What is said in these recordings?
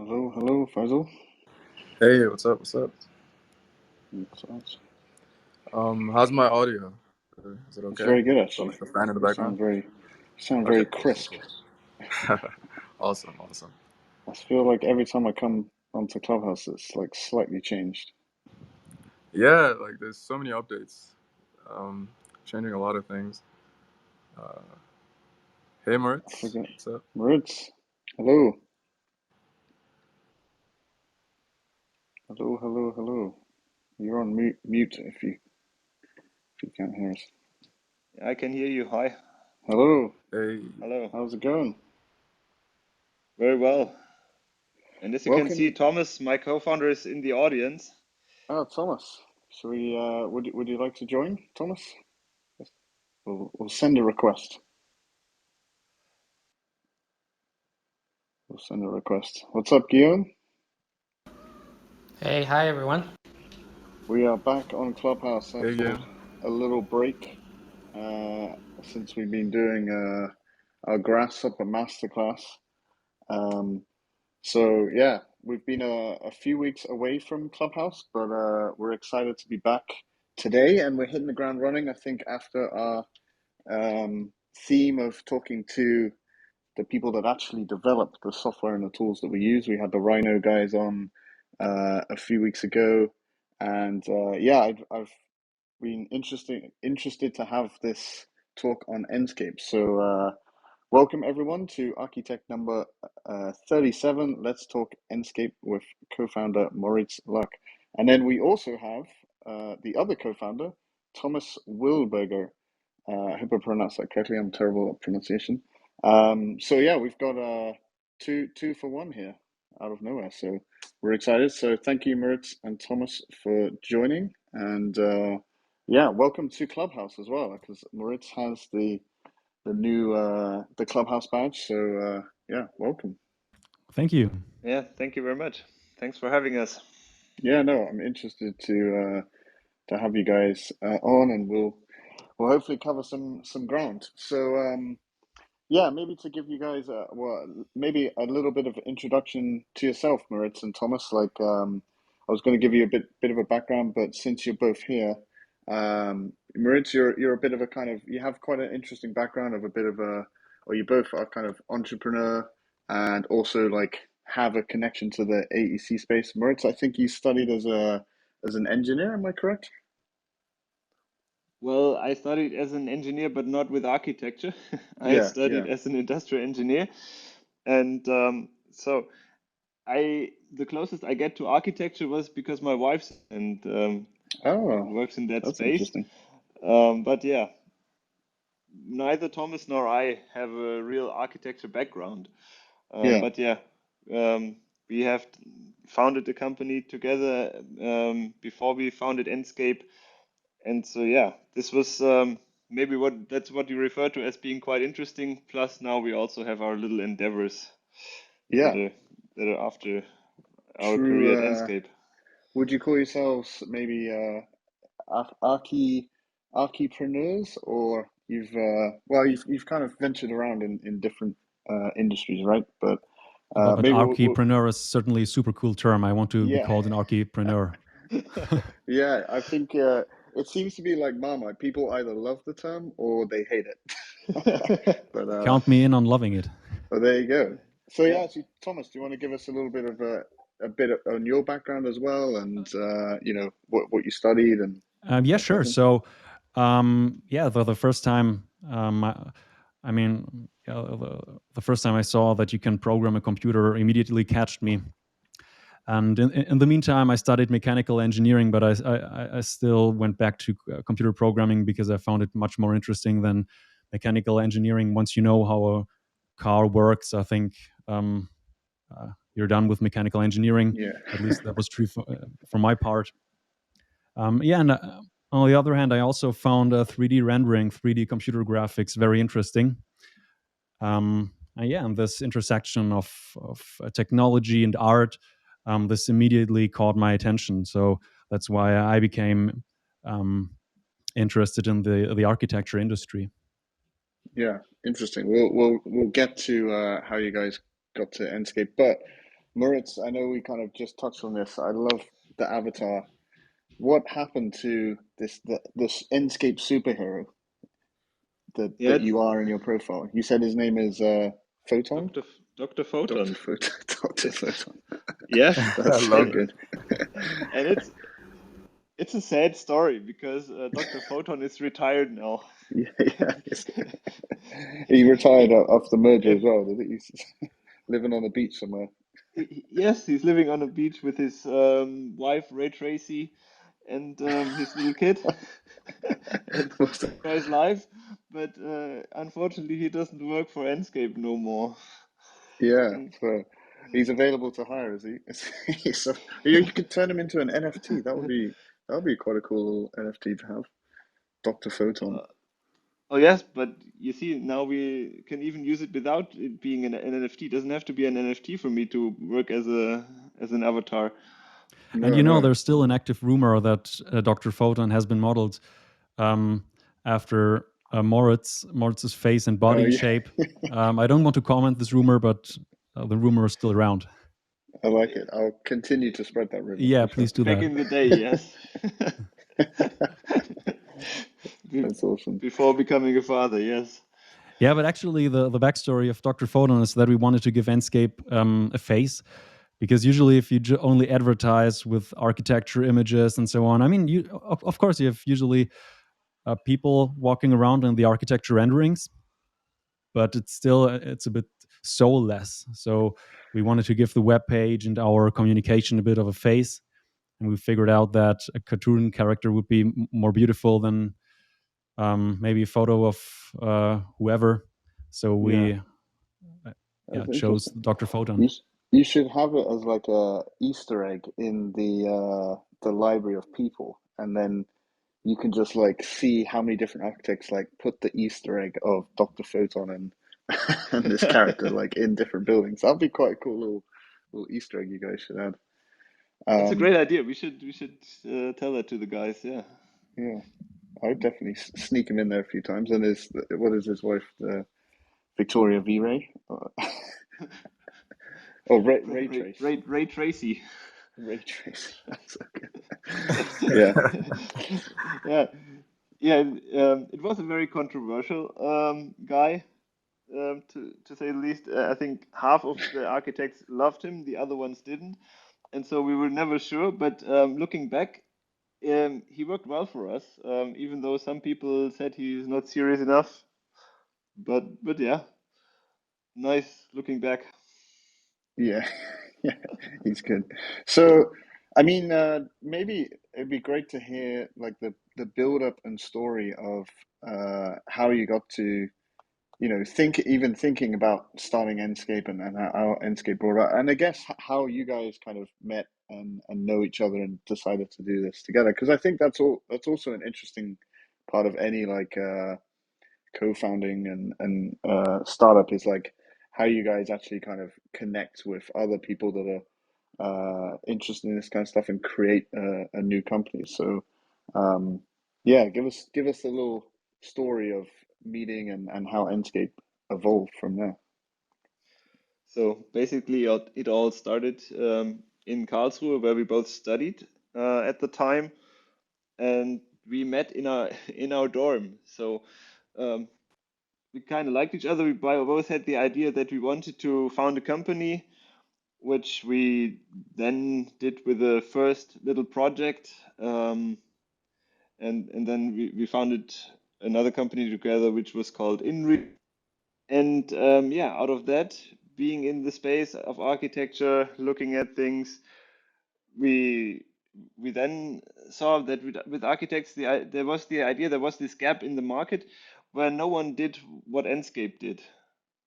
Hello, Faisal. Hey, what's up? What's up? It's How's my audio? Is it okay? very good So actually. like a fan in the You background? sound Okay, very crisp. cool. Awesome, awesome. I feel like every time I come onto Clubhouse, it's like slightly changed. Yeah, like there's so many updates. Um, Changing a lot of things. Uh, hey, I Moritz, forget. what's up? Moritz, hello, hello. You're on mute if you can't hear us. I can hear you. Hi. Hello, Hey, Hello. how's it going? Very well. And as you can see, Welcome. Thomas, my co-founder, is in the audience. Oh, Thomas. So we would you like to join, Thomas? We'll send a request. We'll send a request. What's up, Guillaume? Hey, hi everyone. We are back on Clubhouse hey after again. a little break since we've been doing our Grasshopper Masterclass. So yeah, we've been a few weeks away from Clubhouse, but we're excited to be back today, and we're hitting the ground running. I think after our theme of talking to the people that actually develop the software and the tools that we use, we had the Rhino guys on a few weeks ago, and yeah, I've been interested to have this talk on Enscape. So welcome everyone to Archi-Tech number 37. Let's talk Enscape with co-founder Moritz Luck. And then we also have the other co-founder, Thomas Wilberger. I hope I pronounced that correctly. I'm terrible at pronunciation. So yeah, we've got two for one here out of nowhere. So we're excited. So thank you, Moritz and Thomas, for joining. And yeah, welcome to Clubhouse as well, because Moritz has the new the Clubhouse badge. So yeah, welcome. Thank you. Yeah, thank you very much. Thanks for having us. Yeah, no, I'm interested to have you guys on, and we'll hopefully cover some ground. So yeah, maybe to give you guys maybe a little bit of introduction to yourself, Moritz and Thomas. Like I was going to give you a bit of a background, but since you're both here, Moritz, you're a bit of a kind of you have quite an interesting background of a bit of a, or you both are kind of entrepreneur and also like have a connection to the AEC space. Moritz, I think you studied as an engineer. Am I correct? Well, I studied as an engineer, but not with architecture. I Yeah, studied yeah, as an industrial engineer, and so the closest I get to architecture was because my wife's and Oh, works in that that's space. interesting. But yeah, neither Thomas nor I have a real architecture background. Yeah, But yeah, we have founded the company together before we founded Enscape, and so yeah, this was maybe that's what you refer to as being quite interesting. Plus, now we also have our little endeavors that yeah. are that are after our career True. at Enscape. Would you call yourselves maybe archipreneurs, or you've kind of ventured around in different industries, right? But But maybe archipreneur is certainly a super cool term. I want to be yeah, called an archipreneur. yeah. I think it seems to be like Marmite. People either love the term or they hate it. But Count me in on loving it. well, there you go. So yeah, Yeah. actually, Thomas, do you want to give us a little bit of on your background as well, and you know what you studied and Yeah, that sort of sure. thing? So, yeah, the first time, I mean, the first time I saw that you can program a computer immediately catched me. And in the meantime, I studied mechanical engineering, but I still went back to computer programming because I found it much more interesting than mechanical engineering. Once you know how a car works, I think you're done with mechanical engineering. Yeah, At least that was true for my part. Yeah, and on the other hand, I also found 3D rendering, 3D computer graphics very interesting. Yeah, and this intersection of technology and art, this immediately caught my attention. So that's why I became interested in the architecture industry. yeah, interesting. We'll get to how you guys got to Enscape, but Moritz, I know we kind of just touched on this. I love the avatar. What happened to this Enscape superhero Yeah, that it's you are in your profile? You said his name is Photon? Dr. Dr. Photon. Photon. Dr. Photon. Yeah, I That's so love and it. good. and it's a sad story because Dr. Photon is retired now. Yeah, yeah. He retired off the merger as And well, did he? He's living on the beach somewhere. yes, he's living on a beach with his wife Ray Tracy and his little kid, and enjoys life. But unfortunately, he doesn't work for Enscape no more. Yeah, And so he's available to hire, is he? So you could turn him into an NFT. That would be quite a cool NFT to have. Dr. Photon. uh, oh yes, but you see, now we can even use it without it being an NFT. It doesn't have to be an NFT for me to work as an avatar. And No, no. there's still an active rumor that Dr. Photon has been modeled um, after Moritz's face and Oh body yeah, shape. I don't want to comment this rumor, but the rumor is still around. I like it. I'll continue to spread that rumor Yeah, for sure. please do Back that. in the day, yes. That's awesome. Before becoming a father, yes. Yeah, but actually, the backstory of Dr. Photon is that we wanted to give Enscape a face, because usually, if you only advertise with architecture images and so on, I mean, of course, you have usually people walking around in the architecture renderings, but it's a bit soulless. So we wanted to give the web page and our communication a bit of a face, and we figured out that a cartoon character would be more beautiful than maybe a photo of whoever. So Yeah, we that's chose interesting. Dr. You Photon. sh- you should have it as like a Easter egg in the library of people, and then you can just like see how many different architects like put the Easter egg of Dr. Photon and and this character like in different buildings. That'd be quite a cool little Easter egg you guys should add. That's a Um, great idea. We should tell that to the guys. Yeah. yeah, I would definitely sneak him in there a few times. And his what is his wife, Victoria V Ray, or Ray Trace, Ray Tracy. Ray Trace. That's so good. Yeah, Yeah, yeah. It was a very controversial guy, to say the least. I think half of the architects loved him, the other ones didn't, and so we were never sure. But looking back, he worked well for us, even though some people said he's not serious enough. But yeah, nice looking back. yeah, yeah. He's good. So, I mean, maybe it'd be great to hear like the build up and story of how you got to thinking about starting Enscape and how Enscape brought up, and I guess how you guys kind of met and know each other and decided to do this together. Because I think that's also an interesting part of any like co-founding and startup is like how you guys actually kind of connect with other people that are interested in this kind of stuff and create a new company. So, yeah, give us a little story of meeting and how Enscape evolved from there. So basically, it all started in Karlsruhe, where we both studied at the time, and we met in our in our dorm. So um, we kind of liked each other. We both had the idea that we wanted to found a company, which we then did with the first little project, and then we founded another company together, which was called Inri. And yeah, out of that, being in the space of architecture, looking at things, we we then saw that with architects, there was the idea, there was this gap in the market where no one did what Enscape did.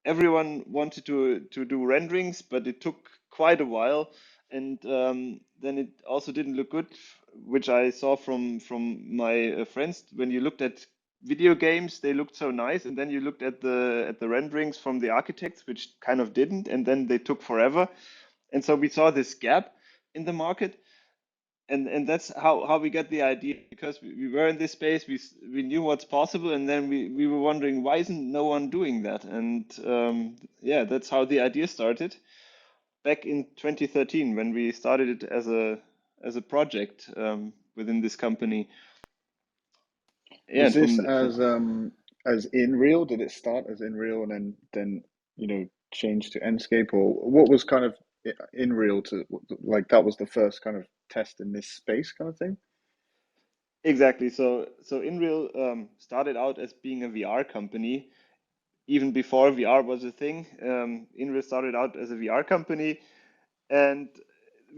Everyone wanted to do renderings, but it took quite a while, and then it also didn't look good, which I saw from my friends. When you looked at video games, they looked so nice, and then you looked at the renderings from the architects, which kind of didn't, and then they took forever. And so we saw this gap in the market, and that's how we got the idea, because we were in this space, we knew what's possible, and then we were wondering, why isn't no one doing that? And yeah, that's how the idea started. back in 2013 when we started it as a project within this company. Yeah, Was and this from as InReal? Did it start as InReal and then change to Enscape, or what was kind of InReal to like that was the first kind of test in this space kind of thing? exactly. So InReal started out as being a VR company even before VR was a thing. InReal started out as a VR company, and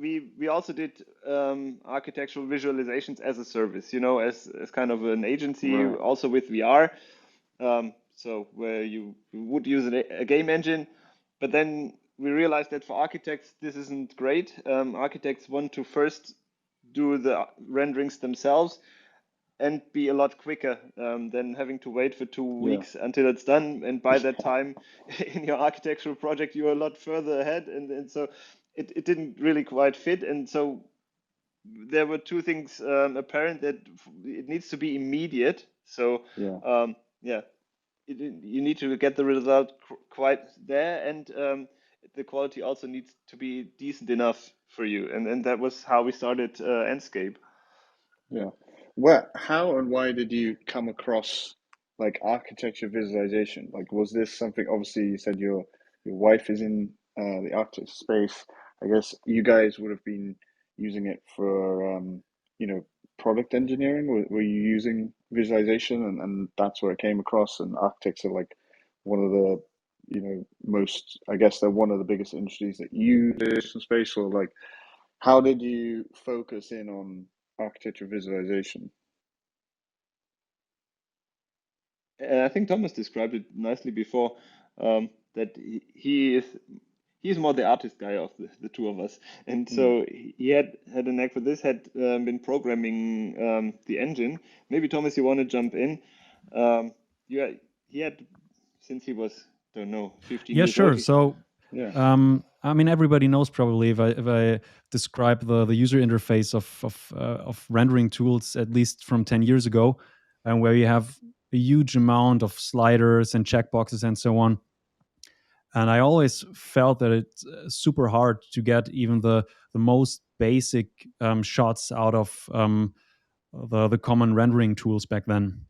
we also did architectural visualizations as a service, as kind of an agency, Right. also with VR. So where you would use a game engine, but then we realized that for architects this isn't great. Architects want to first do the renderings themselves and be a lot quicker than having to wait for two Yeah. weeks until it's done. And by that time, in your architectural project, you're a lot further ahead. And so it didn't really quite fit. And so there were two things apparent that it needs to be immediate. So Yeah. yeah, you need to get the result quite there, and the quality also needs to be decent enough for you. And that was how we started Enscape. Yeah. How and why did you come across like architecture visualization? Like, was this something? Obviously, you said your wife is in the architecture space. I guess you guys would have been using it for product engineering. Were you using visualization, and that's where it came across? And architects are like one of the most. I guess they're one of the biggest industries that use this space. Or like, how did you focus in on architecture visualization? And I think Thomas described it nicely before, that he's more the artist guy of the two of us, and Hmm. so he had a knack for this. Had been programming the engine. Maybe Thomas, you want to jump in? Yeah, he had since he was, don't know, 15 Yeah, years old. sure. So, Yeah. I mean, everybody knows probably if I describe the user interface of rendering tools, at least from 10 years ago, and where you have a huge amount of sliders and checkboxes and so on. And I always felt that it's super hard to get even the most basic shots out of the common rendering tools back then.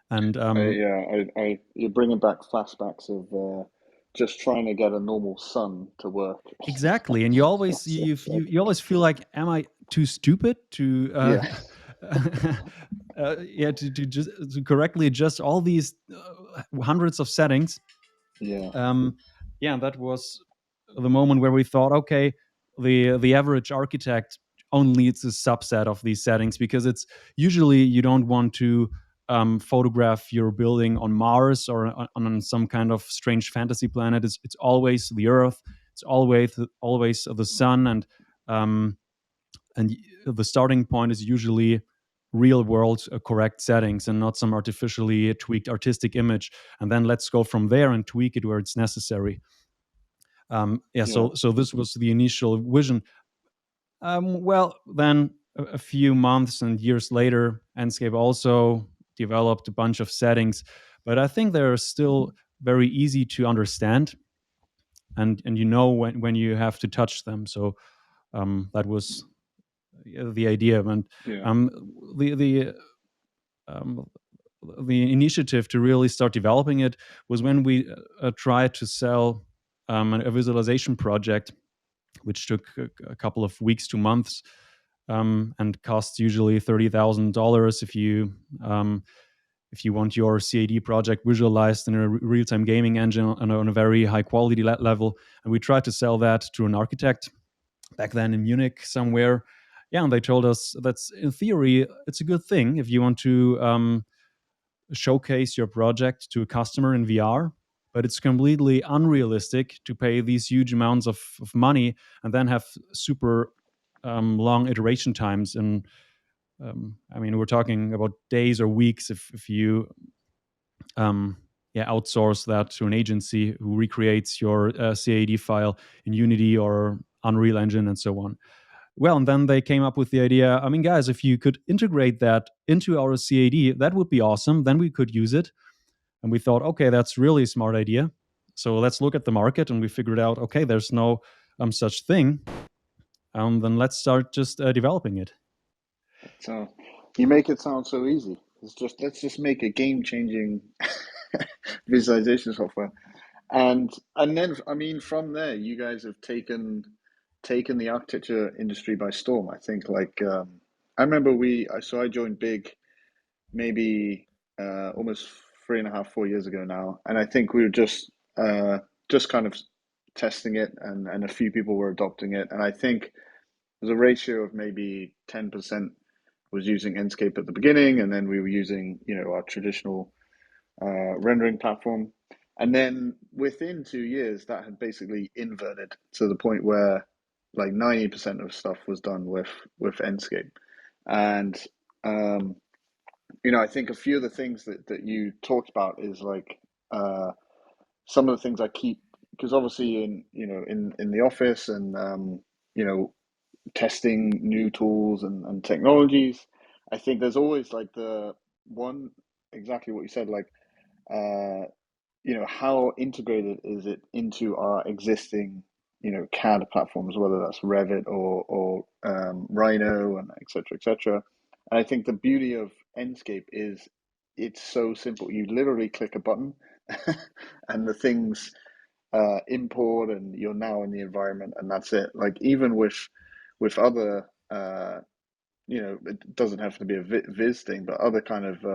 And You're bringing back flashbacks of just trying to get a normal sun to work. exactly, and you always So it's like, you always feel like, am I too stupid to yeah, to just to correctly adjust all these hundreds of settings? yeah, Yeah, that was the moment where we thought, okay, the average architect only needs a subset of these settings, because it's usually you don't want to photograph your building on Mars or on some kind of strange fantasy planet. It's always the Earth. It's always the sun, um, and the starting point is usually real world correct settings and not some artificially tweaked artistic image. And then let's go from there and tweak it where it's necessary. Yeah, yeah, so this was the initial vision. Well, then a few months and years later, Enscape also developed a bunch of settings, but I think they're still very easy to understand, and you know when you have to touch them. So that was the idea, and yeah, um, the um, the initiative to really start developing it was when we tried to sell a visualization project, which took a couple of weeks to months, and costs usually $30,000 if you want your CAD project visualized in a real-time gaming engine on a very high quality level. And we tried to sell that to an architect back then in Munich somewhere. Yeah, and they told us that's, in theory, it's a good thing if you want to showcase your project to a customer in VR, but it's completely unrealistic to pay these huge amounts of money and then have super long iteration times. And I mean, we're talking about days or weeks if you outsource that to an agency who recreates your CAD file in Unity or Unreal Engine and so on. Well, and then they came up with the idea, I mean, guys, if you could integrate that into our CAD, that would be awesome. Then we could use it. And we thought, okay, that's really a smart idea. So let's look at the market. And we figured out, okay, there's no such thing, then let's start just developing it. So you make it sound so easy. Let's just make a game-changing visualization software, and then I mean from there you guys have taken the architecture industry by storm. I think I remember I joined Big maybe almost 3.5, 4 years ago now, and I think we were just kind of testing it, and a few people were adopting it, and I think there's a ratio of maybe 10% was using Enscape at the beginning, and then we were using our traditional rendering platform, and then within 2 years that had basically inverted to the point where like 90% of stuff was done with Enscape, and I think a few of the things that you talked about is like some of the things I keep, because obviously in the office and testing new tools and technologies, I think there's always like the one, exactly what you said, like how integrated is it into our existing CAD platforms, whether that's Revit or Rhino and et cetera, et cetera. And I think the beauty of Enscape is it's so simple. You literally click a button and the things import, and you're now in the environment, and that's it. Like even with other it doesn't have to be a Viz thing, but other kind of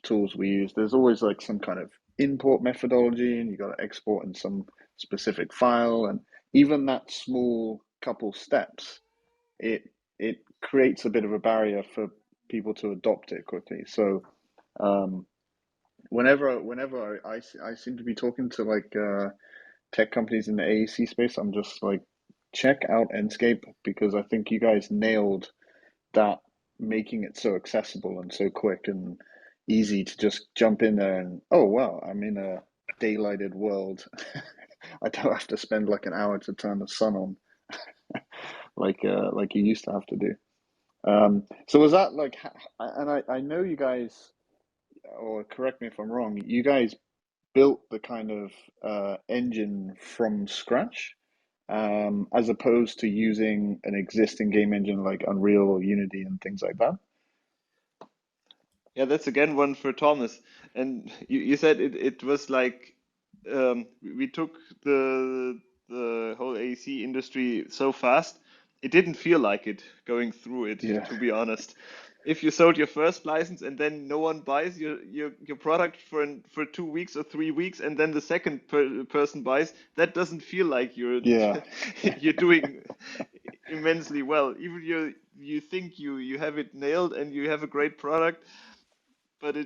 tools we use, there's always like some kind of import methodology, and you got to export in some specific file, and even that small couple steps, it creates a bit of a barrier for people to adopt it quickly. So whenever I seem to be talking to like tech companies in the AEC space, I'm just like, check out Enscape, because I think you guys nailed that, making it so accessible and so quick and easy to just jump in there and, oh wow, I'm in a daylighted world. I don't have to spend like an hour to turn the sun on like you used to have to do. So was that like, and I know you guys, or correct me if I'm wrong, you guys built the kind of engine from scratch, as opposed to using an existing game engine like Unreal or Unity and things like that? Yeah, that's again one for Thomas. And you said it was like we took the whole AEC industry so fast. It didn't feel like it going through it, Yeah. to be honest. If you sold your first license and then no one buys your product for 2 weeks or 3 weeks, and then the second person buys, that doesn't feel like you're Yeah. you're doing immensely well. Even you think you have it nailed and you have a great product, but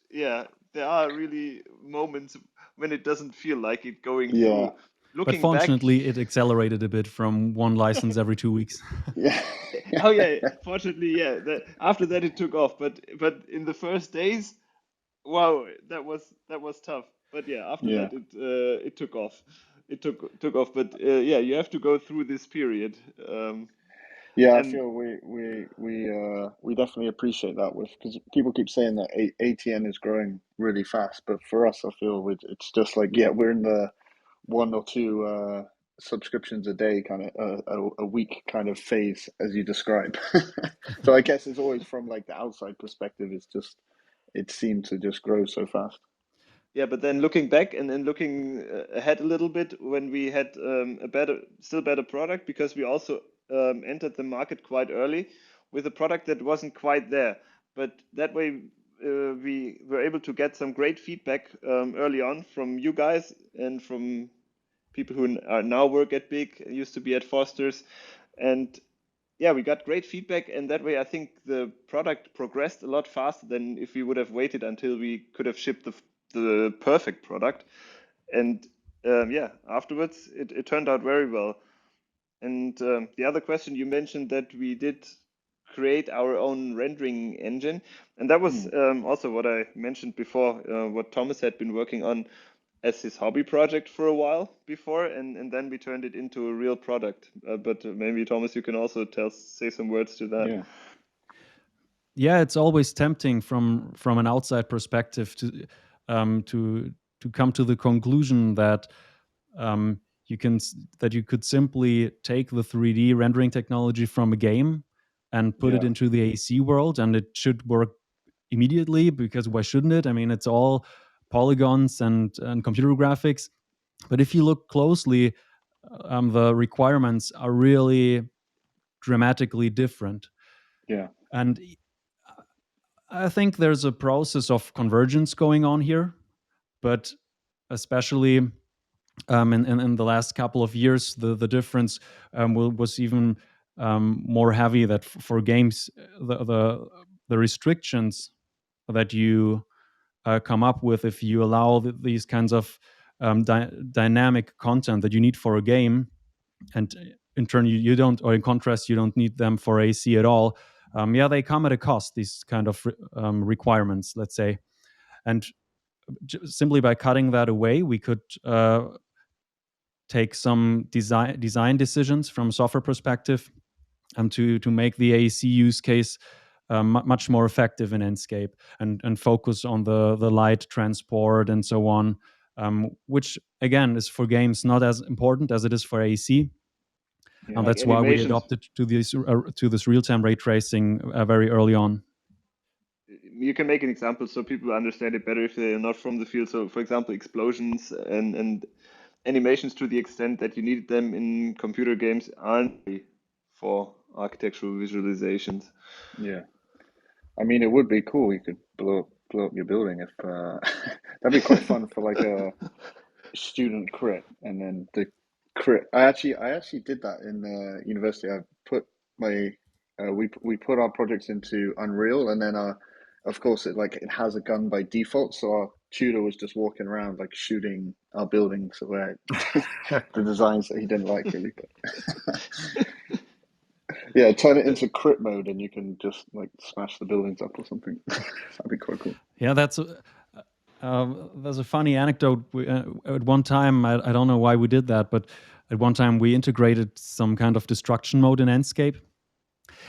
yeah, there are really moments when it doesn't feel like it going Yeah. through. But Looking back, fortunately, it accelerated a bit from one license every 2 weeks. Yeah. oh yeah, fortunately, yeah. After that, it took off, but in the first days, wow, that was tough. But yeah, after Yeah. that, it took off. It took off. But yeah, you have to go through this period. Yeah, I And feel we definitely appreciate that, with because people keep saying that ATN is growing really fast, but for us, I feel it's just like, yeah, we're in the one or two subscriptions a day kind of a week kind of phase as you describe. So I guess it's always from like the outside perspective, it's just it seemed to just grow so fast. yeah, but then looking back and then looking ahead a little bit, when we had still better product, because we also entered the market quite early with a product that wasn't quite there. But that way, we were able to get some great feedback early on from you guys and from people who are now work at Big, used to be at Foster's, and yeah, we got great feedback, and that way I think the product progressed a lot faster than if we would have waited until we could have shipped the perfect product. And yeah, afterwards it turned out very well. And the other question, you mentioned that we did create our own rendering engine, and that was also what I mentioned before, what Thomas had been working on as his hobby project for a while before, and then we turned it into a real product. But maybe Thomas, you can also say some words to that. Yeah. Yeah, it's always tempting from an outside perspective to come to the conclusion that you could simply take the 3D rendering technology from a game and put it into the AC world, and it should work immediately, because why shouldn't it? I mean, it's all polygons and computer graphics. But if you look closely, the requirements are really dramatically different. Yeah. And I think there's a process of convergence going on here, but especially in the last couple of years, the difference was even more heavy. That for games, the restrictions that you come up with, if you allow these kinds of dynamic content that you need for a game, and in turn you don't, or in contrast, you don't need them for AC at all. They come at a cost, these kind of requirements, let's say. And simply by cutting that away, we could take some design decisions from a software perspective to make the AC use case much more effective in Enscape, and focus on the light transport and so on, which again is for games not as important as it is for AC. And Like that's why we animations, adopted to this real-time ray tracing very early on. you can make an example so people understand it better if they are not from the field. So, for example, explosions and animations, to the extent that you need them in computer games, aren't really for architectural visualizations. Yeah. I mean, it would be cool. You could blow up your building if that'd be quite fun for like a student crit, and then the crit. I actually did that in university. I put my we put our projects into Unreal, and then of course it has a gun by default, so our tutor was just walking around like shooting our buildings away. The designs that he didn't like really, but yeah, turn it into crit mode, and you can just like smash the buildings up or something. That'd be quite cool. Yeah, there's a funny anecdote. At one time, I don't know why we did that, but at one time we integrated some kind of destruction mode in Enscape.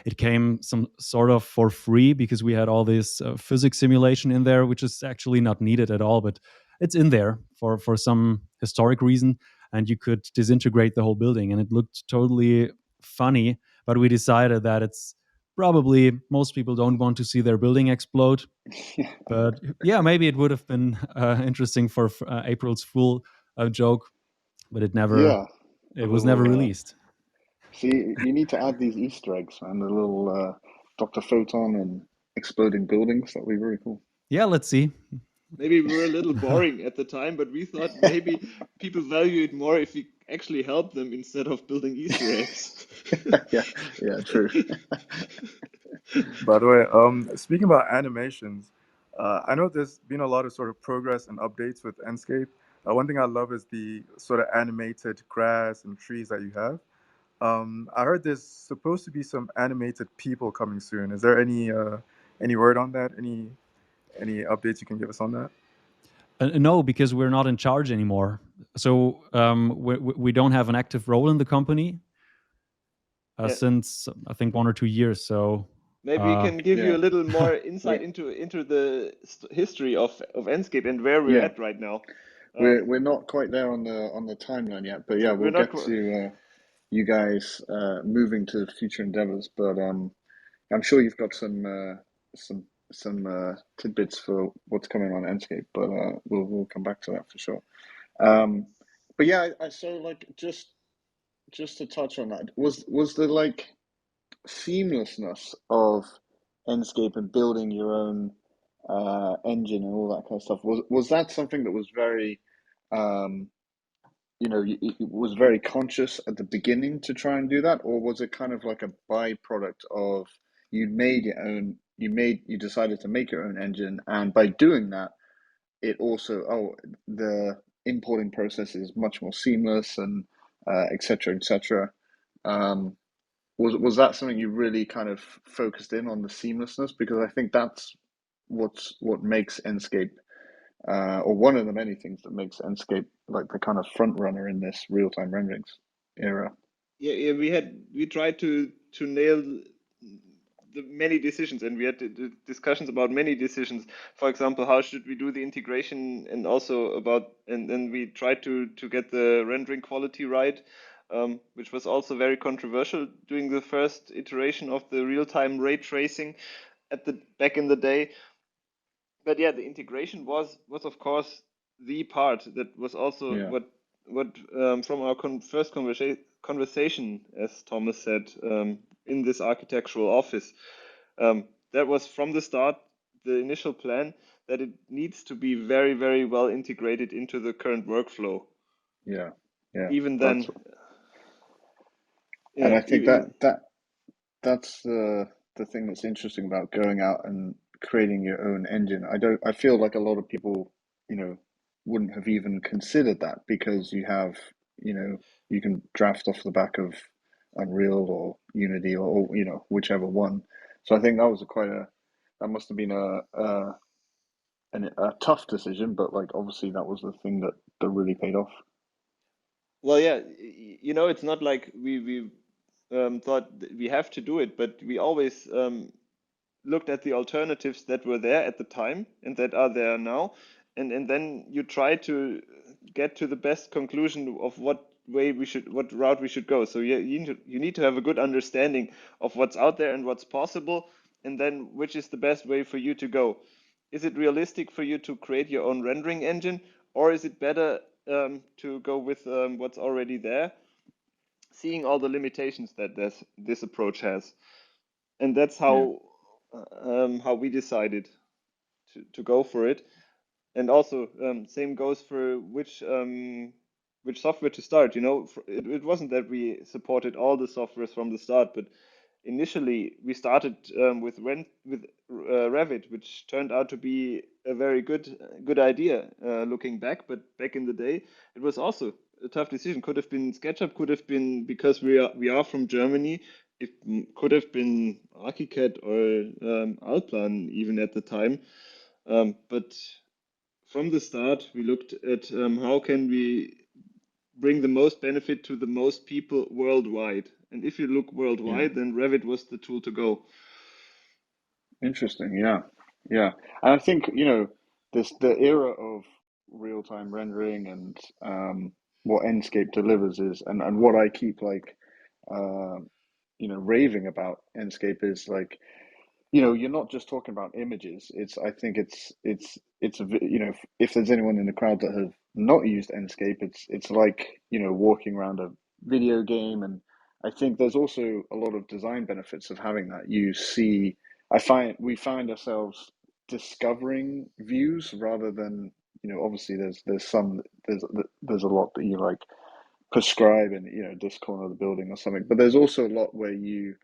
It came some sort of for free because we had all this physics simulation in there, which is actually not needed at all, but it's in there for some historic reason, and you could disintegrate the whole building, and it looked totally funny. But we decided that it's probably most people don't want to see their building explode. But yeah, maybe it would have been interesting for April's Fool joke, but it Yeah, a was never little. released. See, you need to add these Easter eggs, man. The little Dr. Photon and exploding buildings. That'd be really cool. Yeah, let's see. Maybe we were a little boring at the time, but we thought maybe people value it more if we actually help them instead of building Easter eggs. Yeah, yeah, true. By the way, speaking about animations, I know there's been a lot of sort of progress and updates with Enscape. One thing I love is the sort of animated grass and trees that you have. I heard there's supposed to be some animated people coming soon. Is there any word on that? Any updates you can give us on that? No, because we're not in charge anymore. So we don't have an active role in the company Yeah, since I think 1 or 2 years. So maybe we can give you Yeah, a little more insight we're into the history of Enscape and where we're yeah, at right now. we're not quite there on the timeline yet, but yeah, We're we'll not. get to you guys moving to future endeavors. But I'm sure you've got some tidbits for what's coming on Enscape, but we'll come back to that for sure. Um, but yeah, I so like just to touch on that, was the like seamlessness of Enscape and building your own engine and all that kind of stuff, was that something that was very um, was very conscious at the beginning to try and do that, or was it kind of like a byproduct of you decided to make your own engine, and by doing that, it also the importing process is much more seamless and et cetera, et cetera. Um, was that something you really kind of focused in on, the seamlessness? Because I think that's what makes Enscape, or one of the many things that makes Enscape like the kind of front runner in this real time renderings era. Yeah, we tried to nail the many decisions, and we had the discussions about many decisions. For example, how should we do the integration, and also about, and then we tried to get the rendering quality right, which was also very controversial during the first iteration of the real-time ray tracing at the back in the day. But yeah, the integration was of course the part that was also Yeah. what from our first conversation, as Thomas said, in this architectural office, that was from the start the initial plan, that it needs to be very, very well integrated into the current workflow. Yeah. Yeah. Even That's, then, and yeah, I think that's the thing that's interesting about going out and creating your own engine. I feel like a lot of people, you know, wouldn't have even considered that, because you have, you know, you can draft off the back of Unreal or Unity, or you know, whichever one. So I think that was that must have been a tough decision, but like obviously that was the thing that really paid off. well, yeah, it's not like we thought we have to do it, but we always looked at the alternatives that were there at the time and that are there now, and then you try to get to the best conclusion of what route we should go. So you need to have a good understanding of what's out there and what's possible, and then which is the best way for you to go. Is it realistic for you to create your own rendering engine, or is it better to go with what's already there, seeing all the limitations that this approach has? And that's Yeah. how we decided to go for it. And also, same goes for which software to start. It wasn't that we supported all the softwares from the start, but initially we started with Revit, which turned out to be a very good idea looking back. But back in the day, it was also a tough decision. Could have been SketchUp, could have been, because we are from Germany. It could have been Archi-Tech or Altplan even at the time. But from the start, we looked at how can we bring the most benefit to the most people worldwide. And if you look Yeah. worldwide, then Revit was the tool to go. Interesting. Yeah. Yeah. And I think, you know, the era of real-time rendering and what Enscape delivers is, and what I keep like uh, you know, raving about Enscape is like, you know, you're not just talking about images. I think you know, if there's anyone in the crowd that have not used Enscape, it's like, you know, walking around a video game. And I think there's also a lot of design benefits of having that. We find ourselves discovering views rather than, you know, obviously there's a lot that you like prescribe in, you know, this corner of the building or something, but there's also a lot where you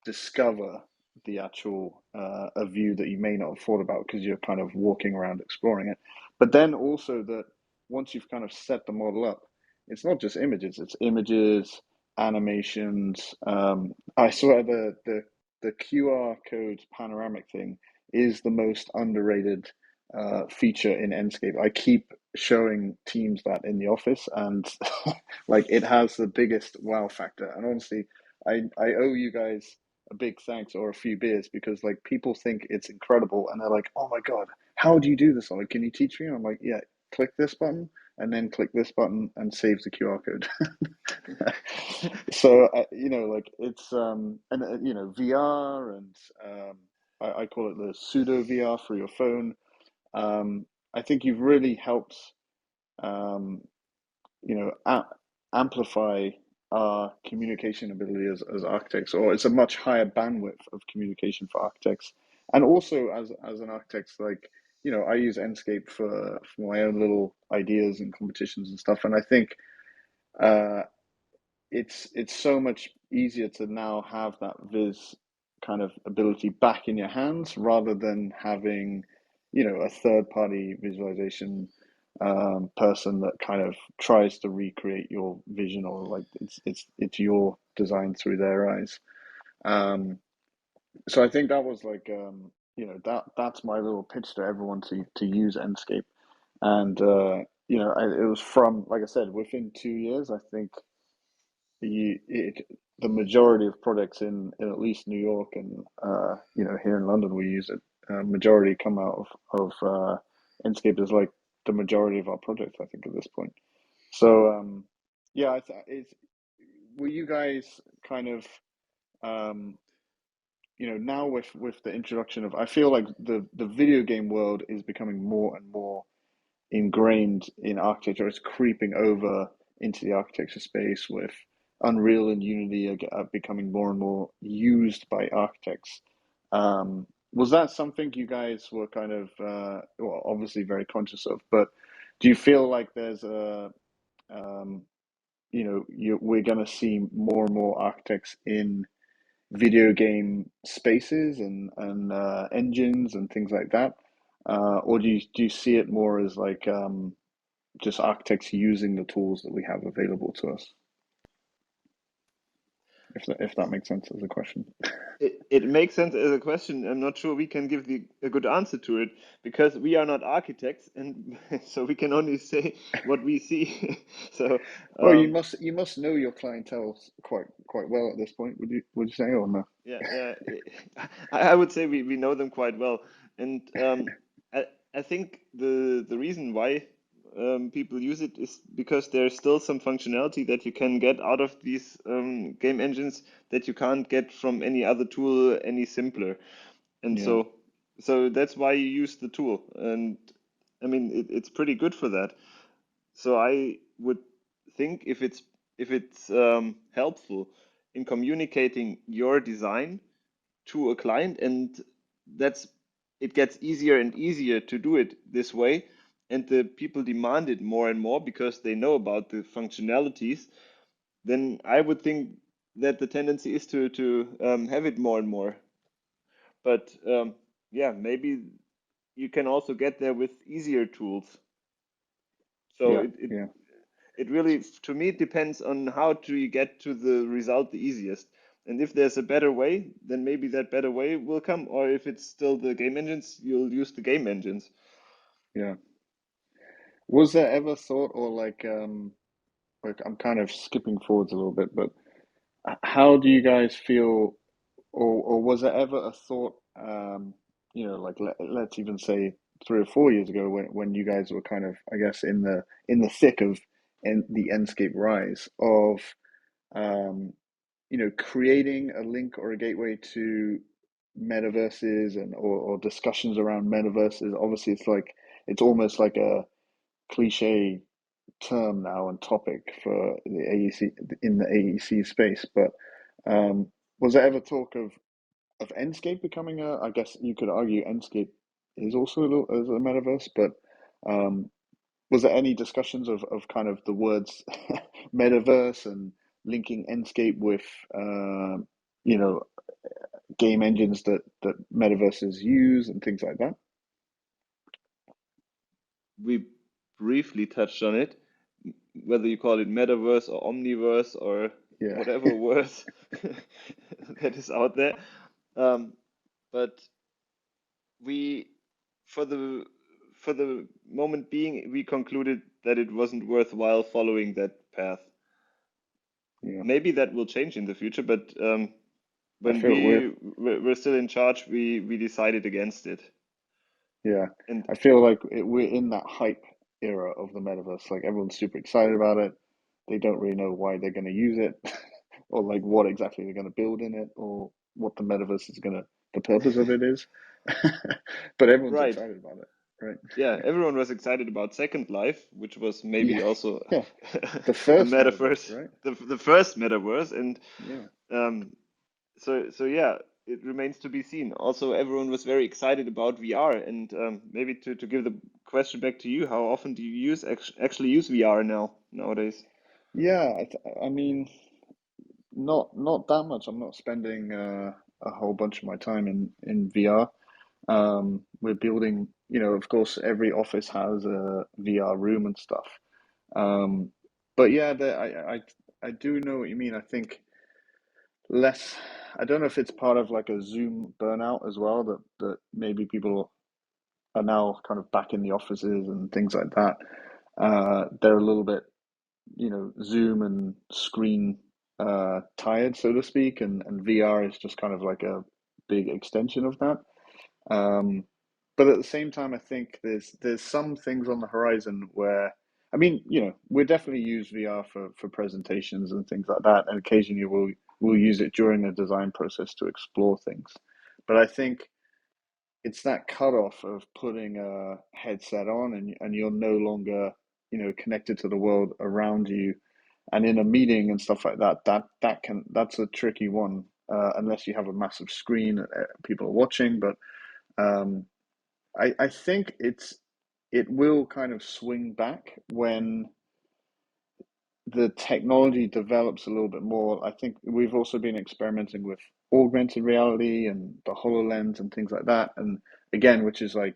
discover the actual a view that you may not have thought about because you're kind of walking around exploring it. But then also that once you've kind of set the model up, it's not just images; it's images, animations. I swear the QR code panoramic thing is the most underrated feature in Enscape. I keep showing teams that in the office, and like it has the biggest wow factor. And honestly, I owe you guys a big thanks or a few beers, because like people think it's incredible and they're like, oh my god, how do you do this? Like, can you teach me? And I'm like, yeah, click this button and then click this button and save the QR code. So you know, like it's and you know, VR and I call it the pseudo VR for your phone. I think you've really helped um, you know, amplify our communication ability as architects, or it's a much higher bandwidth of communication for architects. And also as an architect, like, you know, I use Enscape for my own little ideas and competitions and stuff. And I think uh, it's so much easier to now have that viz kind of ability back in your hands rather than having, you know, a third party visualization person that kind of tries to recreate your vision, or like it's your design through their eyes. So I think that was like you know, that's my little pitch to everyone to use Enscape. And you know, it was from, like I said, within 2 years, I think the majority of products in at least New York and here in London we use it. Majority come out of Enscape is like the majority of our projects, I think, at this point. So yeah, were you guys kind of now with the introduction of, I feel like the video game world is becoming more and more ingrained in architecture. It's creeping over into the architecture space with Unreal and Unity are becoming more and more used by architects. Was that something you guys were kind of, well, obviously very conscious of, but do you feel like there's um, we're going to see more and more architects in video game spaces and engines and things like that, or do you see it more as like just architects using the tools that we have available to us? If that makes sense as a question. It makes sense as a question. I'm not sure we can give a good answer to it because we are not architects, and so we can only say what we see. So, Well, um, you must know your clientele quite well at this point. Would you say, or no? yeah, yeah, I would say we know them quite well, and I I think the reason why people use it is because there's still some functionality that you can get out of these game engines that you can't get from any other tool any simpler. And Yeah, so that's why you use the tool. And I mean, it's pretty good for that. So I would think if it's helpful in communicating your design to a client, and that's it gets easier and easier to do it this way, and the people demand it more and more because they know about the functionalities, then I would think that the tendency is to have it more and more. But yeah, maybe you can also get there with easier tools. So yeah, it, it yeah, it really, to me, it depends on how do you get to the result the easiest. And if there's a better way, then maybe that better way will come. Or if it's still the game engines, you'll use the game engines. yeah. Was there ever thought, or like I'm kind of skipping forwards a little bit, but how do you guys feel, or was there ever a thought, like let's even say 3 or 4 years ago when you guys were kind of, I guess, in the thick of the Enscape rise of, um, creating a link or a gateway to metaverses or discussions around metaverses. Obviously, it's almost like a cliche term now and topic for the AEC in the AEC space. But was there ever talk of Enscape becoming a? I guess you could argue Enscape is also as a metaverse, but was there any discussions of kind of the words metaverse and linking Enscape with you know game engines that metaverses use and things like that? We briefly touched on it, whether you call it metaverse or omniverse or Yeah, whatever word that is out there. Um, but we, for the for the moment being, we concluded that it wasn't worthwhile following that path. yeah. Maybe that will change in the future, but I when feel we're we're still in charge, we decided against it. Yeah, And I feel like we're in that hype era of the metaverse. Like everyone's super excited about it. They don't really know why they're going to use it, or like what exactly they're going to build in it, or what the metaverse is the purpose of it is. But everyone's right, excited about it, right? yeah, everyone was excited about Second Life, which was Yeah, maybe also yeah. The a first metaverse, metaverse, right? the first metaverse, and Yeah. um, so yeah, it remains to be seen. Also, everyone was very excited about VR, and maybe to give the question back to you, how often do you actually use VR nowadays? Yeah, I mean, not that much. I'm not spending a whole bunch of my time in VR. We're building, of course, every office has a VR room and stuff. Um, but yeah, I do know what you mean. I think less. I don't know if it's part of like a Zoom burnout as well, that maybe people are now kind of back in the offices and things like that. They're a little bit, Zoom and screen. tired, so to speak, and VR is just kind of like a big extension of that. But at the same time, I think there's some things on the horizon where, I mean, we definitely use VR for presentations and things like that, and occasionally we'll use it during the design process to explore things. But I think it's that cutoff of putting a headset on and you're no longer, connected to the world around you, and in a meeting and stuff like that. That's a tricky one, unless you have a massive screen, people are watching. But um, I think it will kind of swing back when the technology develops a little bit more. I think we've also been experimenting with augmented reality and the HoloLens and things like that. And again, which is like,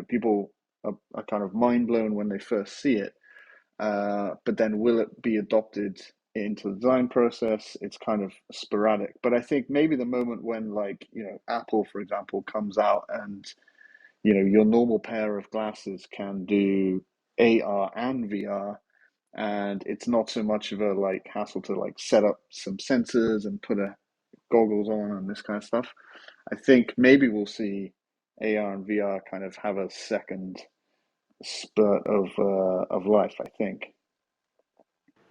people are kind of mind blown when they first see it. But then will it be adopted into the design process? It's kind of sporadic. But I think maybe the moment when, like, Apple, for example, comes out and, your normal pair of glasses can do AR and VR, and it's not so much of a like hassle to like set up some sensors and put a goggles on and this kind of stuff. I think maybe we'll see AR and VR kind of have a second spurt of life. I think.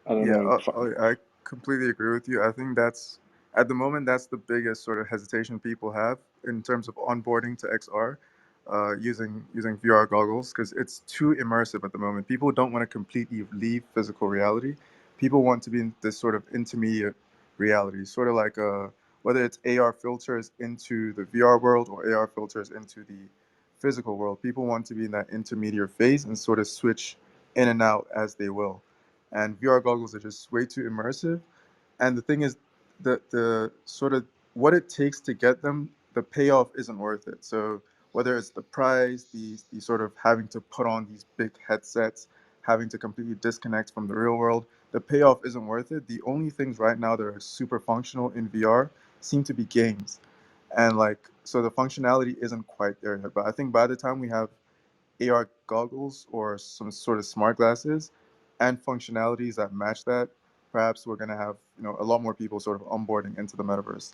I don't Yeah, know. I completely agree with you. I think that's at the moment that's the biggest sort of hesitation people have in terms of onboarding to XR, using VR goggles because it's too immersive at the moment. People don't want to completely leave physical reality. People want to be in this sort of intermediate reality, sort of like whether it's AR filters into the VR world or AR filters into the physical world. People want to be in that intermediate phase and sort of switch in and out as they will, and VR goggles are just way too immersive. And the thing is, the sort of what it takes to get them, the payoff isn't worth it. So whether it's the price, the sort of having to put on these big headsets, having to completely disconnect from the real world, the payoff isn't worth it. The only things right now that are super functional in VR seem to be games, and like so the functionality isn't quite there yet. But I think by the time we have AR goggles or some sort of smart glasses and functionalities that match that, perhaps we're going to have a lot more people sort of onboarding into the metaverse.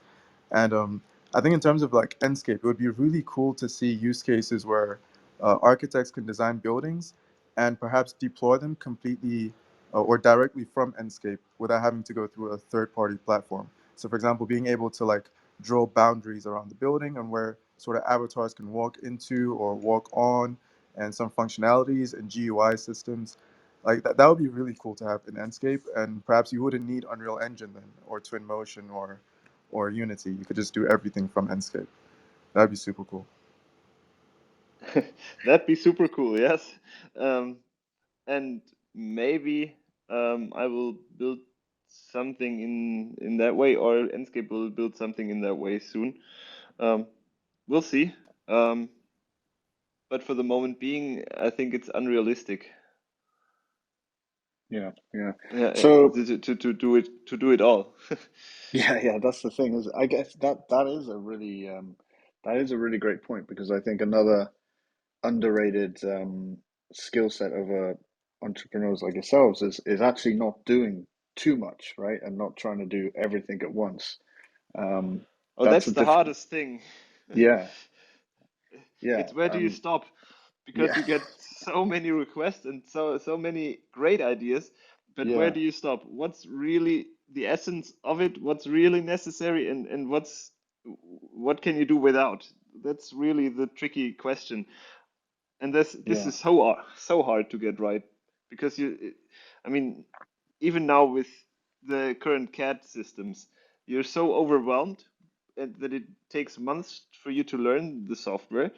And I think in terms of like Enscape, it would be really cool to see use cases where architects can design buildings and perhaps deploy them completely or directly from Enscape without having to go through a third-party platform. So, for example, being able to like draw boundaries around the building and where sort of avatars can walk into or walk on, and some functionalities and GUI systems. Like that would be really cool to have in Enscape, and perhaps you wouldn't need Unreal Engine then, or Twinmotion, or Unity. You could just do everything from Enscape. That'd be super cool. That'd be super cool, yes. And maybe I will build something in that way, or Enscape will build something in that way soon. We'll see. But for the moment being, I think it's unrealistic. Yeah, yeah. Yeah, So to do it all. yeah. That's the thing. Is I guess that is a really great point, because I think another underrated skill set of entrepreneurs like yourselves is actually not doing too much, right? And not trying to do everything at once. Um, Oh, that's that's a the hardest thing. yeah, yeah, It's where do you stop? Because yeah, you get so many requests and so many great ideas, but where yeah, do you stop? What's really the essence of it? What's really necessary, and what can you do without? That's really the tricky question. And this yeah, is so hard to get right, because I mean, even now with the current CAD systems, you're so overwhelmed that it takes months for you to learn the software,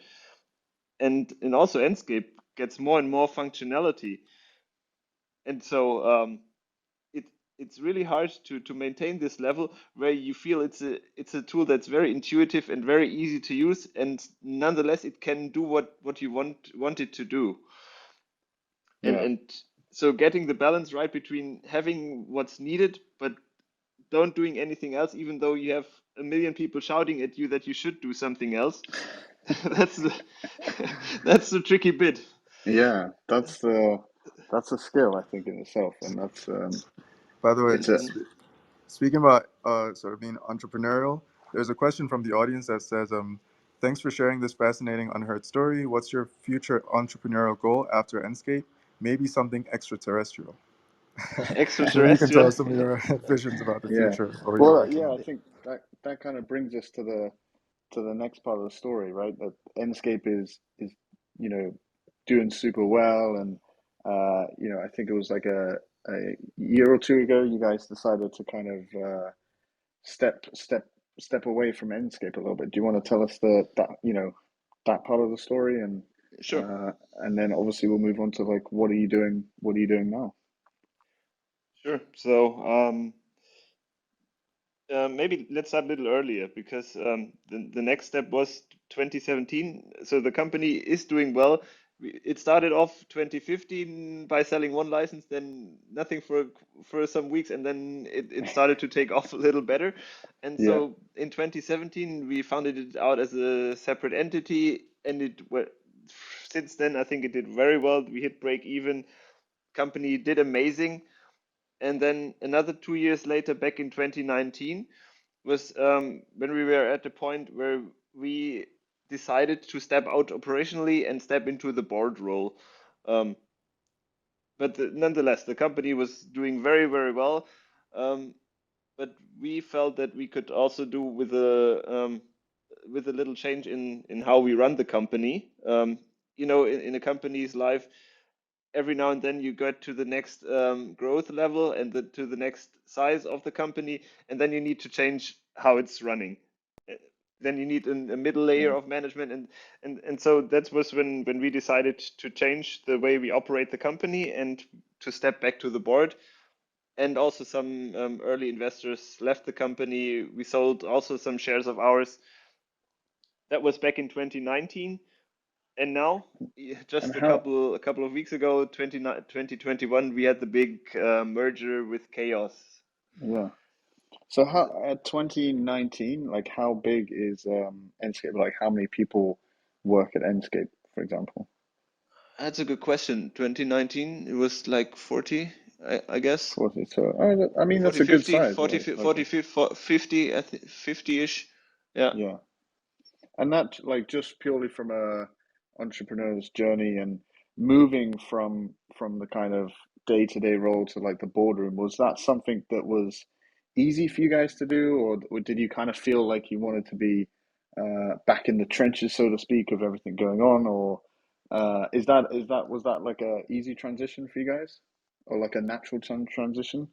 and also Enscape gets more and more functionality, and so it it's really hard to maintain this level where you feel it's a tool that's very intuitive and very easy to use, and nonetheless it can do what you want it to do. and yeah. and so getting the balance right between having what's needed but don't doing anything else, even though you have a million people shouting at you that you should do something else. that's the that's the tricky bit. Yeah, that's a skill, I think, in itself, and that's By the way, it's a Mhm. Speaking about sort of being entrepreneurial, there's a question from the audience that says, "Thanks for sharing this fascinating unheard story. What's your future entrepreneurial goal after Enscape? Maybe something extraterrestrial." So maybe you can tell Extraterrestrial. us some of your visions about the Yeah. future or you're Well, working yeah, on. I think that kind of brings us to the next part of the story, right? That Enscape is doing super well, and I think it was like a year or two ago, you guys decided to kind of step step step away from Enscape a little bit. Do you want to tell us that part of the story, Sure. and then obviously we'll move on to like what are you doing? What are you doing now? Sure. So maybe let's start a little earlier because the next step was 2017. So the company is doing well. It started off 2015 by selling one license, then nothing for some weeks, and then it started to take off a little better. And Yeah, so in 2017 we founded it out as a separate entity, and since then I think it did very well. We hit break even. Company did amazing, and then another 2 years later, back in 2019, was when we were at the point where we decided to step out operationally and step into the board role. Um, but nonetheless, the company was doing very, very well. Um, but we felt that we could also do with a little change in how we run the company. In a company's life, every now and then you get to the next growth level and to the next size of the company, and then you need to change how it's running. Uh, Then you need a middle layer yeah, of management, and so that was when we decided to change the way we operate the company and to step back to the board. And also some early investors left the company. We sold also some shares of ours. That was back in 2019. And now, and just how? a couple of weeks ago, 2021, we had the big merger with Chaos. Yeah. So how at 2019, like how big is Enscape? Like how many people work at Enscape, for example? That's a good question. 2019, it was like 40, I guess. 40. So I mean 40, that's a good 50, size, 40, right? Like 40, 50, 50-ish. Yeah. yeah. And that like just purely from a entrepreneur's journey and moving from the kind of day-to-day role to like the boardroom, was that something that was easy for you guys to do, or did you kind of feel like you wanted to be back in the trenches, so to speak, of everything going on, or is that was that like a easy transition for you guys, or like a natural transition?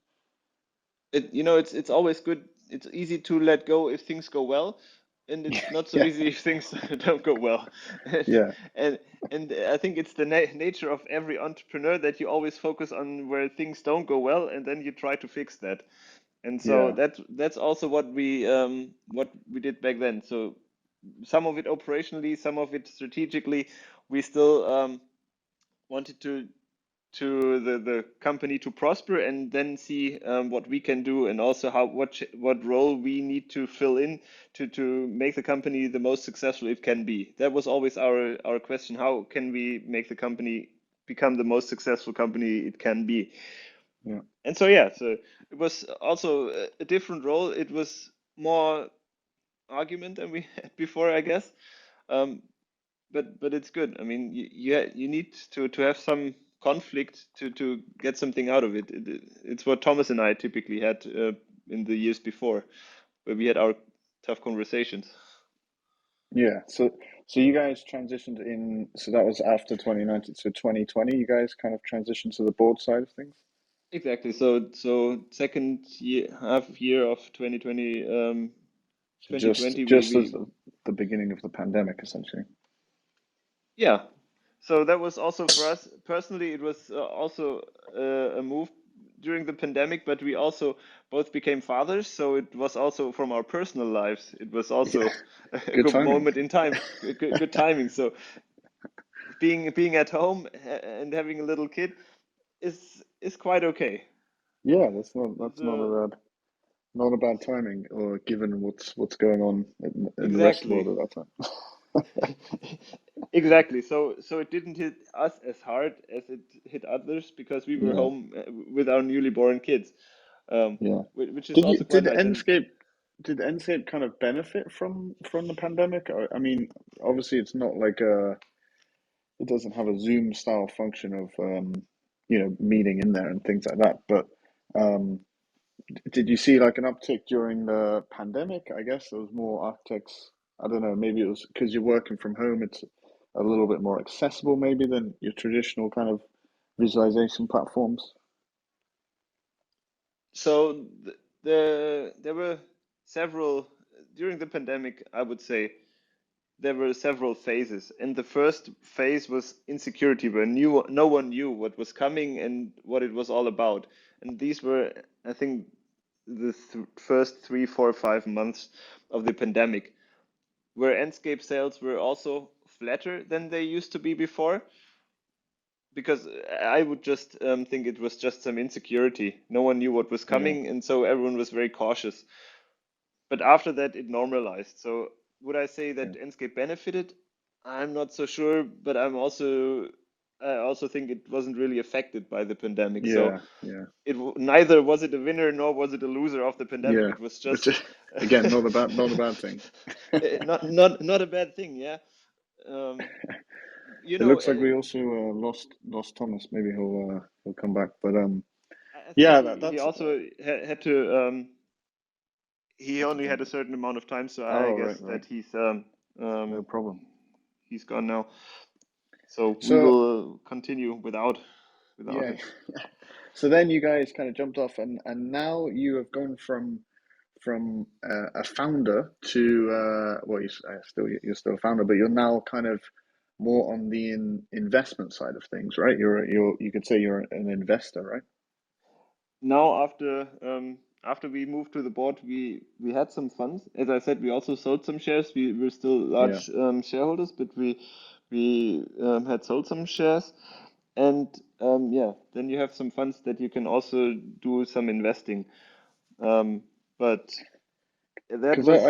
It's always good. It's easy to let go if things go well, and it's not so Yeah, easy if things don't go well. yeah, And and I think it's the nature of every entrepreneur that you always focus on where things don't go well, and then you try to fix that. And so yeah, that's also what we did back then. So some of it operationally, some of it strategically. We still wanted the company to prosper, and then see what we can do, and also what role we need to fill in to make the company the most successful it can be. That was always our question: how can we make the company become the most successful company it can be? yeah, And so yeah, so it was also a different role. It was more argument than we had before, I guess. Um, but it's good. I mean, you need to have some conflict to get something out of it. It's what Thomas and I typically had in the years before, where we had our tough conversations. yeah. So you guys transitioned in. So that was after 2019. So 2020, you guys kind of transitioned to the board side of things. Exactly. So second year, half year of 2020, So just 2020, just as we the beginning of the pandemic, essentially. yeah. So that was also for us personally. It was also a move during the pandemic, but we also both became fathers. So it was also from our personal lives. It was Yeah, also a good good timing. moment in time, good timing. So being at home and having a little kid is quite okay. Yeah, It's, that's not a bad timing, or given what's going on in the rest of the world exactly. at that time. Exactly. So it didn't hit us as hard as it hit others because we were Yeah, home with our newly born kids. Yeah. which is Did also you quite nice. And did Enscape kind of benefit from the pandemic? I mean, obviously it's not like it doesn't have a Zoom style function of meeting in there and things like that. But um, did you see like an uptick during the pandemic? I guess there was more architects. I don't know. Maybe it was because you're working from home. It's a little bit more accessible, maybe than your traditional kind of visualization platforms. so there were several during the pandemic, I would say. There were several phases, and the first phase was insecurity, where no one knew what was coming and what it was all about. And these were, I think, the first 3, 4, 5 months of the pandemic, where Enscape sales were also flatter than they used to be before, because I would just think it was just some insecurity. No one knew what was Yeah, coming, and so everyone was very cautious. But after that, it normalized. So would I say yeah, that Enscape benefited? I'm not so sure, but I also think it wasn't really affected by the pandemic. So yeah, yeah, neither was it a winner nor was it a loser of the pandemic. yeah. It was Which just is again not a bad thing. not a bad thing. Yeah. Um, you It know, looks like we also lost Thomas. Maybe he'll come back. But I think yeah, he that's also had to. He had to only jump. had a certain amount of time, so I Oh, guess right, right. that No um, problem. he's gone now. So we So will continue without yeah, him. so then you guys kind of jumped off, and now you have gone from a founder to well, you're still a founder, but you're now kind of more on the investment side of things, right? You could say you're an investor, right? Now, after we moved to the board, we had some funds. As I said, we also sold some shares. We're still Yeah. large shareholders, but we had sold some shares. And yeah, then you have some funds that you can also do some investing. But that Because was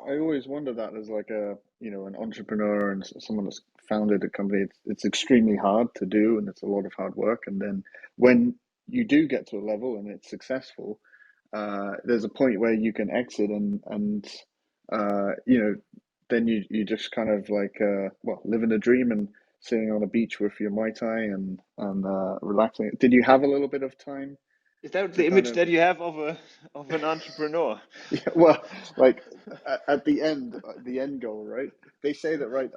I always wonder that as like a an entrepreneur and someone that's founded a company, it's extremely hard to do and it's a lot of hard work. And then when you do get to a level and it's successful, there's a point where you can exit and then you just kind of like well, living a dream and sitting on a beach with your Mai Tai and relaxing. Did you have a little bit of time is that to the kind image of that you have of an entrepreneur? yeah, well, like at the end goal, right? They say that, right?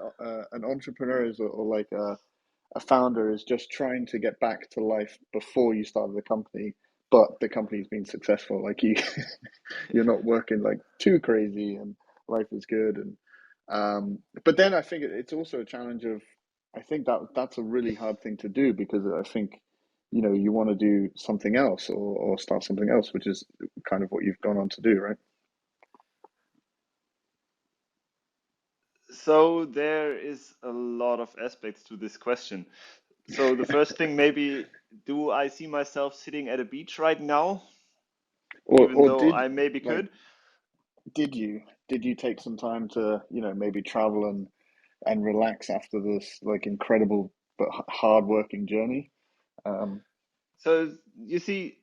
An entrepreneur is or like a founder is just trying to get back to life before you started the company, but the company's been successful. Like you're not working like too crazy, and life is good. And but then I think it's also a challenge of I think that's a really hard thing to do because I think you want to do something else or start something else, which is kind of what you've gone on to do, right? So there is a lot of aspects to this question. So the first thing, maybe, do I see myself sitting at a beach right now, even Or though did I maybe like could? did you take some time to maybe travel and relax after this like incredible but hard working journey? Um, So you see,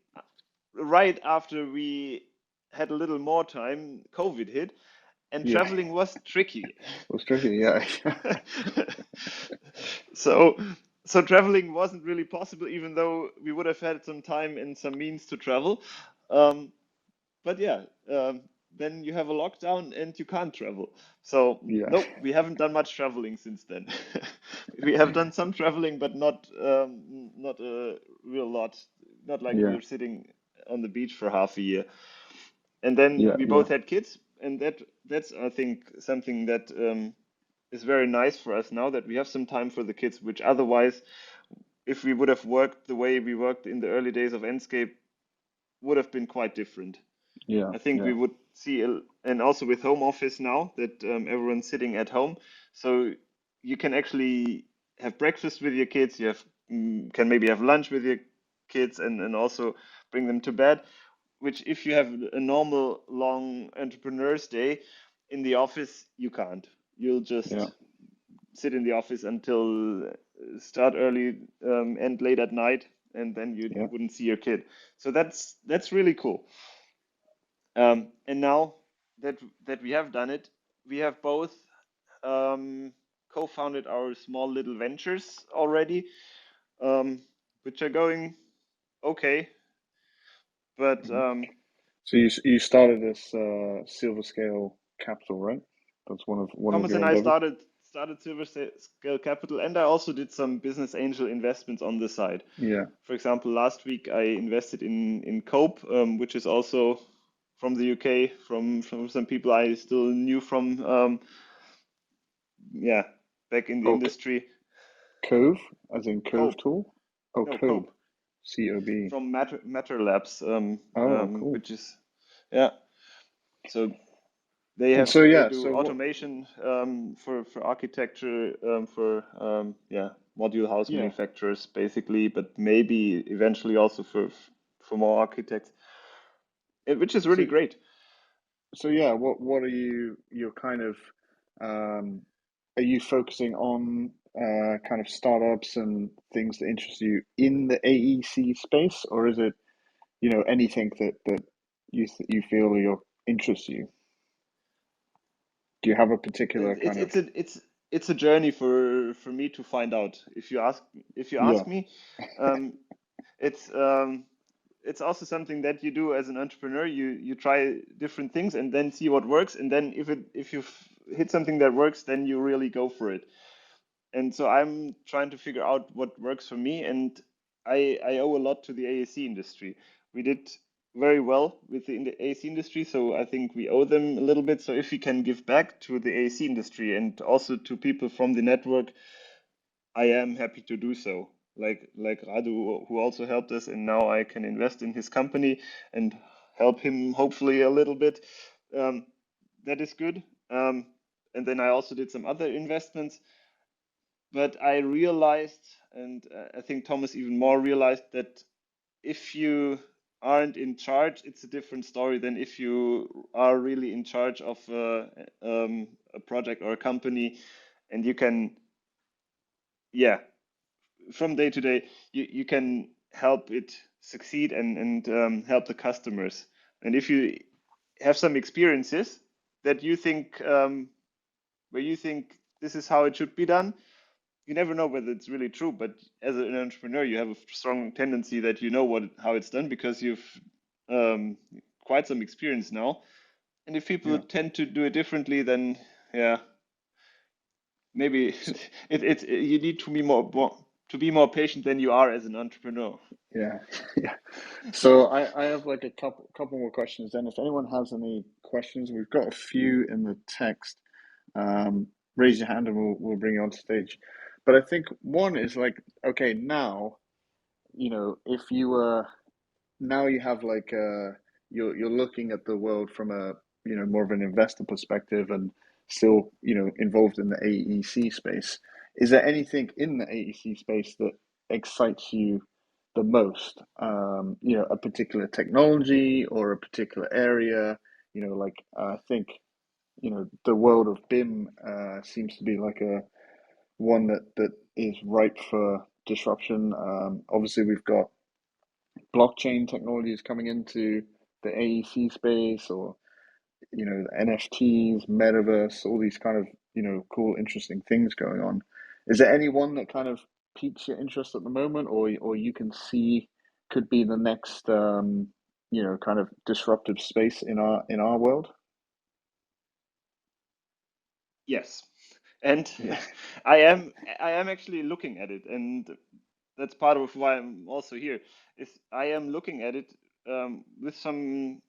right after we had a little more time, COVID hit, and yeah, traveling was tricky. it was tricky. Yeah, So so traveling wasn't really possible, even though we would have had some time and some means to travel. Um, but yeah, then you have a lockdown and you can't travel. So yeah, nope, we haven't done much traveling since then. We have done some traveling, but not a real lot. Not like yeah, we're sitting on the beach for half a year. And then yeah, we yeah, both had kids, and that's I think something that is very nice for us now that we have some time for the kids, which otherwise, if we would have worked the way we worked in the early days of Enscape, would have been quite different. yeah, I think we yeah, would see, and also with home office now that everyone's sitting at home, so you can actually have breakfast with your kids. You can maybe have lunch with your kids, and also bring them to bed. Which, if you have a normal long entrepreneur's day in the office, you can't. You'll yeah, just sit in the office until start early, end late at night, and then you Yeah. wouldn't see your kid. So that's really cool. And now that we have done it, we have both co-founded our small little ventures already, which are going okay. But So you started this Silver Scale Capital, right? That's one of Thomas your and I endeavors. started Silver Scale Capital, and I also did some business angel investments on the side. Yeah. For example, last week I invested in Cope, which is also from the UK, from some people I still knew from back in the Oh, industry. Cove, as in Cove Cope, Tool. Oh, no Cobe, Cope, COB. from Matter Labs, Oh, cool. which is yeah. So And so they yeah, do so what? automation for architecture for module house Yeah. manufacturers basically, but maybe eventually also for more architects, which is So really great. so yeah, what are you're kind of are you focusing on kind of startups and things that interest you in the AEC space, or is it, you know, anything that you feel or interests you? Do you have a particular kind of? It's a journey for me to find out. If you Yeah, ask me, um, it's it's also something that you do as an entrepreneur. You try different things and then see what works, and then if you hit something that works, then you really go for it. And so I'm trying to figure out what works for me, and I owe a lot to the AAC industry. We did very well with the AAC industry, so I think we owe them a little bit. So if we can give back to the AAC industry and also to people from the network, I am happy to do so. Like Radu, who also helped us, and now I can invest in his company and help him hopefully a little bit. Um, that is good. And then I also did some other investments, but I realized, and I think Thomas even more realized, that if you aren't in charge, it's a different story than if you are really in charge of a project or a company, and you can, yeah, from day to day, you can help it succeed and help the customers. And if you have some experiences that you think where you think this is how it should be done, you never know whether it's really true, but as an entrepreneur, you have a strong tendency that you know how it's done because you've um, quite some experience now. And if people yeah. tend to do it differently, then yeah, maybe So, you need to be more patient than you are as an entrepreneur. yeah, yeah. So I have like a couple more questions. Then, if anyone has any questions, we've got a few in the text. Um, Raise your hand and we'll bring you on stage. But I think one is like, okay, now, you know, if you were now you have like you're looking at the world from a, you know, more of an investor perspective and still, you know, involved in the AEC space. Is there anything in the AEC space that excites you the most? You know, a particular technology or a particular area? You know, like I think, you know, the world of BIM seems to be like a one that is ripe for disruption. Obviously, we've got blockchain technologies coming into the AEC space, or, you know, NFTs, Metaverse, all these kind of, you know, cool, interesting things going on. Is there any one that kind of piques your interest at the moment, or you can see could be the next, you know, kind of disruptive space in our world? Yes, and Yeah, I am actually looking at it, and that's part of why I'm also here. Is I am looking at it with some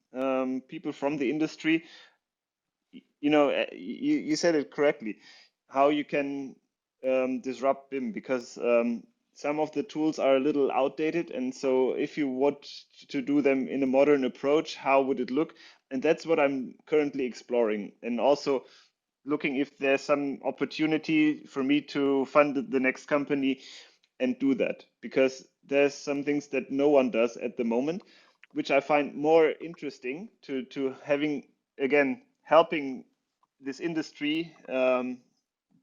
people from the industry. You know, you said it correctly, how you can disrupt BIM because some of the tools are a little outdated, and so if you want to do them in a modern approach, how would it look? And that's what I'm currently exploring, and also looking if there's some opportunity for me to fund the next company and do that because there's some things that no one does at the moment, which I find more interesting to having again helping this industry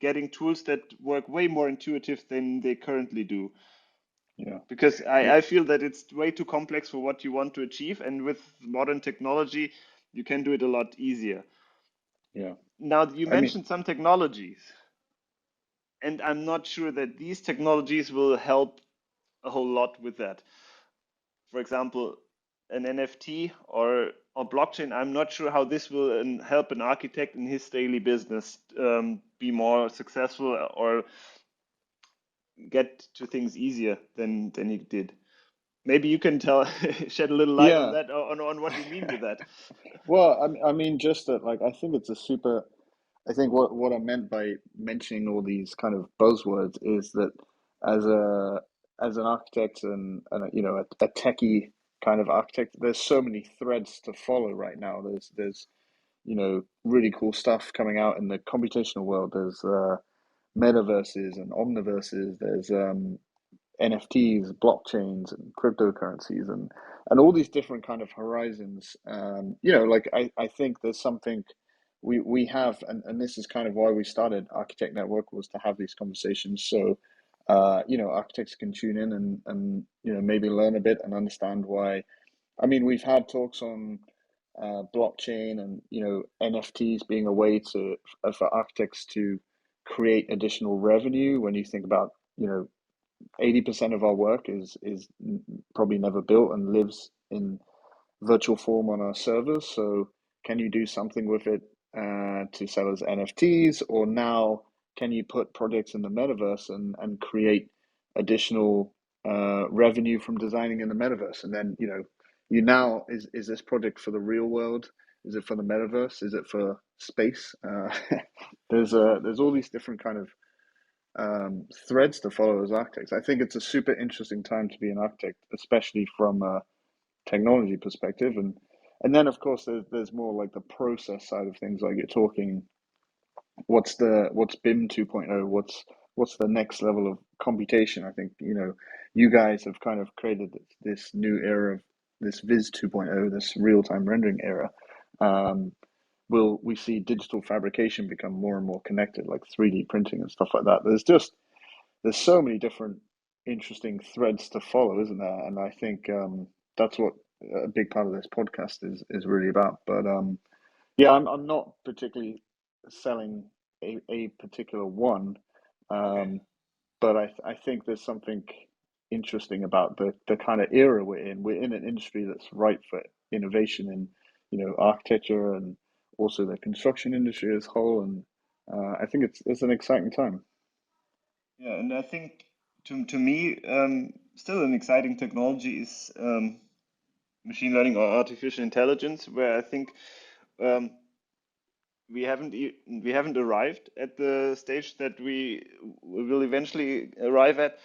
getting tools that work way more intuitive than they currently do. Yeah. Because I feel that it's way too complex for what you want to achieve, and with modern technology, you can do it a lot easier. Yeah. Now, you I mean, mentioned some technologies, and I'm not sure that these technologies will help a whole lot with that. For example, an NFT or blockchain, I'm not sure how this will help an architect in his daily business be more successful or get to things easier than he did. Maybe you can tell, shed a little light on yeah. that, on what you mean with that. Well, I mean, just that, like, I think it's a super. I think what I meant by mentioning all these kind of buzzwords is that as a as an architect and you know a techie kind of architect, there's so many threads to follow right now. There's you know really cool stuff coming out in the computational world. There's metaverses and omniverses. There's NFTs, blockchains, and cryptocurrencies, and all these different kind of horizons. You know, like I think there's something we have, and this is kind of why we started Architect Network, was to have these conversations. So, you know, architects can tune in and you know maybe learn a bit and understand why. I mean, we've had talks on blockchain and you know NFTs being a way to for architects to create additional revenue. When you think about you know 80% of our work is probably never built and lives in virtual form on our servers. So can you do something with it to sell as NFTs, or now can you put projects in the metaverse and create additional revenue from designing in the metaverse? And then you know, you now is this project for the real world? Is it for the metaverse? Is it for space? There's all these different kind of threads to follow as architects. I think it's a super interesting time to be an architect, especially from a technology perspective. And then of course there's more like the process side of things, like you're talking what's BIM 2.0, what's the next level of computation. I think, you know, you guys have kind of created this new era of this Viz 2.0, this real-time rendering era. Um, will we see digital fabrication become more and more connected, like 3D printing and stuff like that? There's so many different interesting threads to follow, isn't there? And I think that's what a big part of this podcast is really about. But yeah, I'm not particularly selling a particular one, Okay. um, but I think there's something interesting about the kind of era we're in. We're in an industry that's ripe for innovation in, you know, architecture and also the construction industry as a whole. And I think it's an exciting time. Yeah, and I think to me, still an exciting technology is machine learning or artificial intelligence, where I think um, we haven't arrived at the stage that we will eventually arrive at,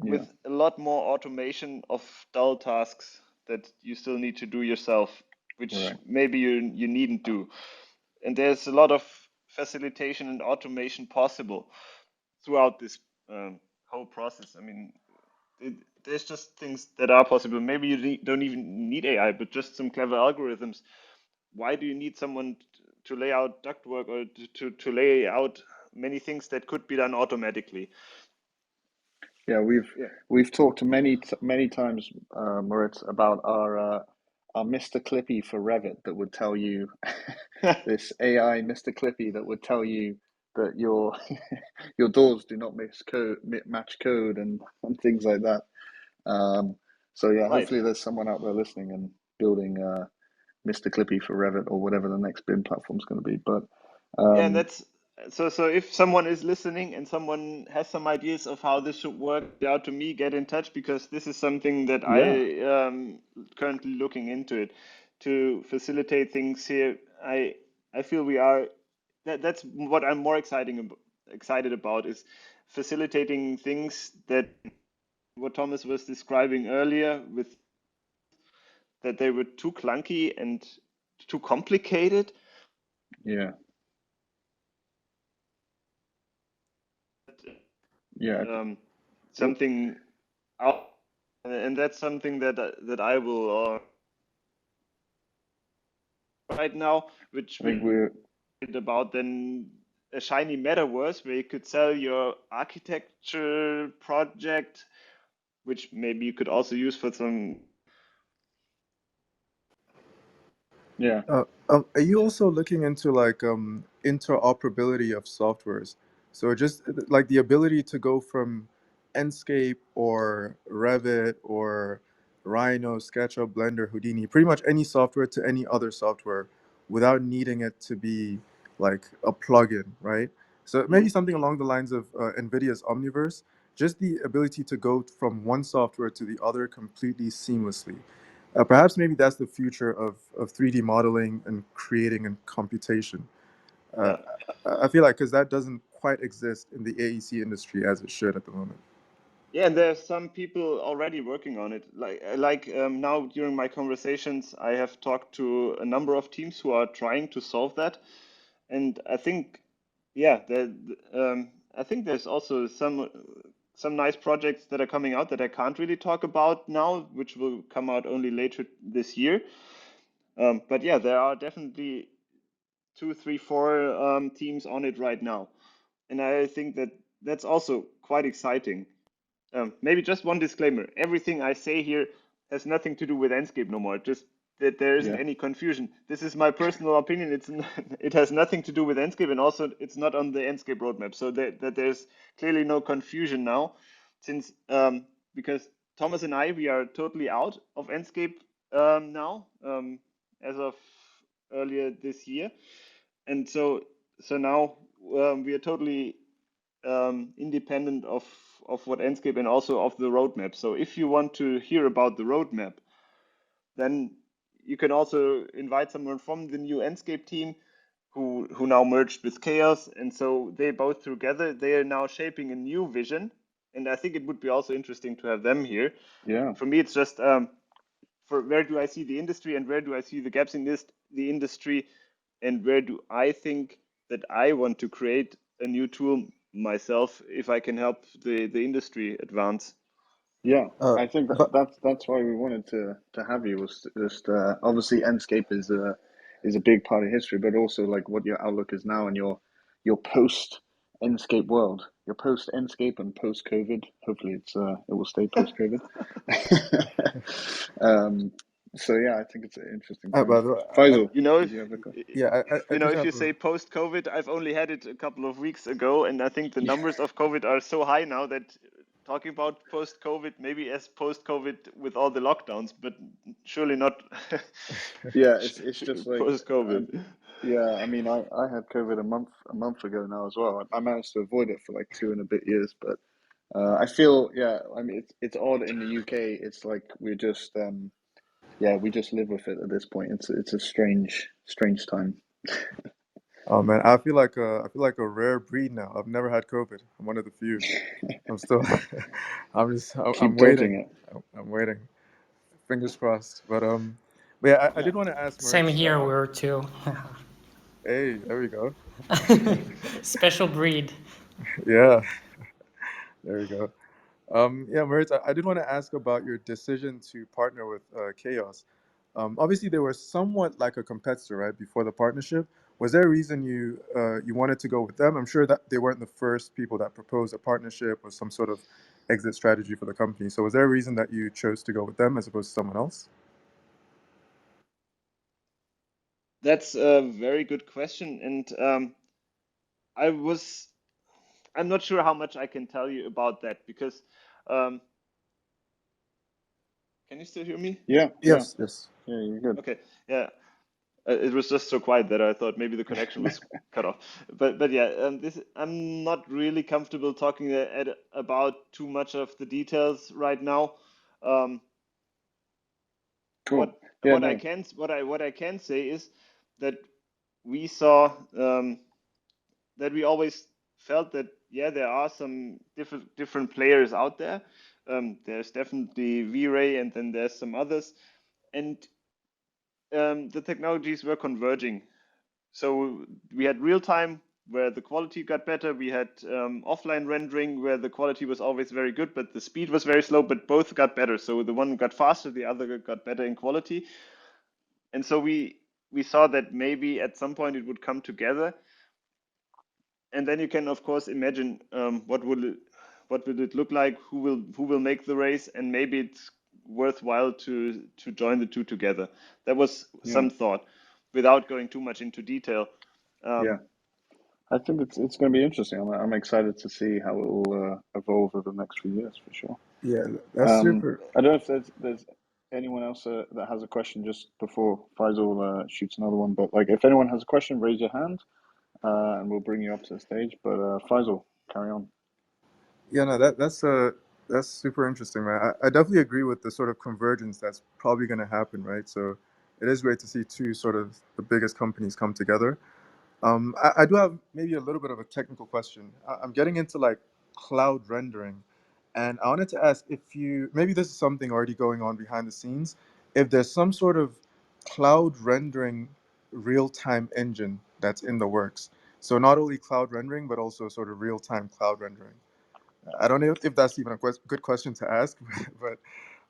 Yeah, with a lot more automation of dull tasks that you still need to do yourself, which right. maybe you needn't do. And there's a lot of facilitation and automation possible throughout this whole process. I mean, it, there's just things that are possible. Maybe you don't even need AI, but just some clever algorithms. Why do you need someone to lay out ductwork or to lay out many things that could be done automatically? Yeah, we've talked many times, Moritz, about our Mr. Clippy for Revit that would tell you this AI Mr. Clippy that would tell you that your your doors do not match code and things like that. Um, so yeah, Right. hopefully there's someone out there listening and building Mr. Clippy for Revit or whatever the next BIM platform is going to be. But Yeah, and um, that's so if someone is listening and someone has some ideas of how this should work, reach out to me, get in touch, because this is something that yeah, I currently looking into it to facilitate things here. I feel we are that's what I'm more excited about, is facilitating things that what Thomas was describing earlier, with that they were too clunky and too complicated. yeah, yeah. Um, Well, something out, and that's something that I will right now, which I think we're about then a shiny metaverse where you could sell your architecture project which maybe you could also use for some. Yeah. Are you also looking into like interoperability of softwares? So just like the ability to go from Enscape or Revit or Rhino, SketchUp, Blender, Houdini, pretty much any software to any other software without needing it to be like a plugin, right? So maybe Mhm. something along the lines of NVIDIA's Omniverse, just the ability to go from one software to the other completely seamlessly. Perhaps maybe that's the future of 3D modeling and creating and computation. Uh, Yeah. I feel like because that doesn't quite exist in the AEC industry as it should at the moment. Yeah, and there's some people already working on it. Now during my conversations, I have talked to a number of teams who are trying to solve that, and I think, yeah, I think there's also some nice projects that are coming out that I can't really talk about now, which will come out only later this year. But yeah, there are definitely two, three, four teams on it right now, and I think that that's also quite exciting. Maybe just one disclaimer. Everything I say here has nothing to do with Enscape no more. Just that there isn't Yeah. any confusion. This is my personal opinion. It has nothing to do with Enscape, and also it's not on the Enscape roadmap. So that there's clearly no confusion now, since because Thomas and I, we are totally out of Enscape now, as of earlier this year, and so now we are totally independent of what Enscape and also of the roadmap. So if you want to hear about the roadmap, then you can also invite someone from the new Enscape team who now merged with Chaos, and so they both together they are now shaping a new vision. And I think it would be also interesting to have them here. Yeah. For me, it's just for where do I see the industry and where do I see the gaps in the industry, and where do I think that I want to create a new tool myself if I can help the industry advance. Yeah, Uh, I think but that's why we wanted to have you was just obviously Enscape is a big part of history, but also like what your outlook is now and your post Enscape world, your post Enscape and post COVID. Hopefully, it will stay post COVID. um, so yeah, I think it's an interesting time. by the way, Faisal, You know, did you have a question? yeah, I you know, just if have you say post COVID, I've only had it a couple of weeks ago, and I think the numbers of COVID are so high now that talking about post COVID, maybe as post COVID with all the lockdowns, but surely not Yeah, it's just like post uh, COVID. yeah. I mean, I had COVID a month ago now as well. I managed to avoid it for like 2 and a bit years, but I feel yeah. I mean, it's odd in the UK. It's like we're just yeah, we just live with it at this point. It's a strange time. oh man, I feel like a rare breed now. I've never had COVID. I'm one of the few. I'm still I'm Keep waiting. dodging it. I'm waiting. Fingers crossed. But yeah, I Yeah. did want to ask Same Moritz. here, we're two. Hey, there we go. Special breed. Yeah, there we go. Yeah, Moritz, I did want to ask about your decision to partner with Chaos. Obviously, they were somewhat like a competitor, right, before the partnership. Was there a reason you wanted to go with them? I'm sure that they weren't the first people that proposed a partnership or some sort of exit strategy for the company. So was there a reason that you chose to go with them as opposed to someone else? That's a very good question, and I was I'm not sure how much I can tell you about that because um, can you still hear me? Yeah. Yeah. Yes, yes. Yeah. You're good. Okay, yeah. It was just so quiet that I thought maybe the connection was cut off. But yeah, this I'm not really comfortable talking about too much of the details right now. Um, Cool. Yeah. No. what I can say is that we saw that we always felt that yeah there are some different players out there. There's definitely V-Ray and then there's some others, and the technologies were converging. So we had real time where the quality got better. We had offline rendering where the quality was always very good, but the speed was very slow. But both got better. So the one got faster, the other got better in quality. And so we saw that maybe at some point it would come together. And then you can of course imagine what will it look like, who will make the race, and maybe it's worthwhile to join the two together. That was some thought, without going too much into detail. I think it's going to be interesting. I'm excited to see how it will evolve over the next few years for sure. Yeah, that's super. I don't know if there's anyone else that has a question just before Faisal shoots another one. But like, if anyone has a question, raise your hand, and we'll bring you up to the stage. But Faisal, carry on. Yeah, no, that's super interesting, man. I definitely agree with the sort of convergence that's probably going to happen, right? So it is great to see two sort of the biggest companies come together. I do have maybe a little bit of a technical question. I'm getting into like cloud rendering, and I wanted to ask if you maybe this is something already going on behind the scenes. If there's some sort of cloud rendering real-time engine that's in the works. So not only cloud rendering, but also sort of real-time cloud rendering. I don't know if that's even a good question to ask, but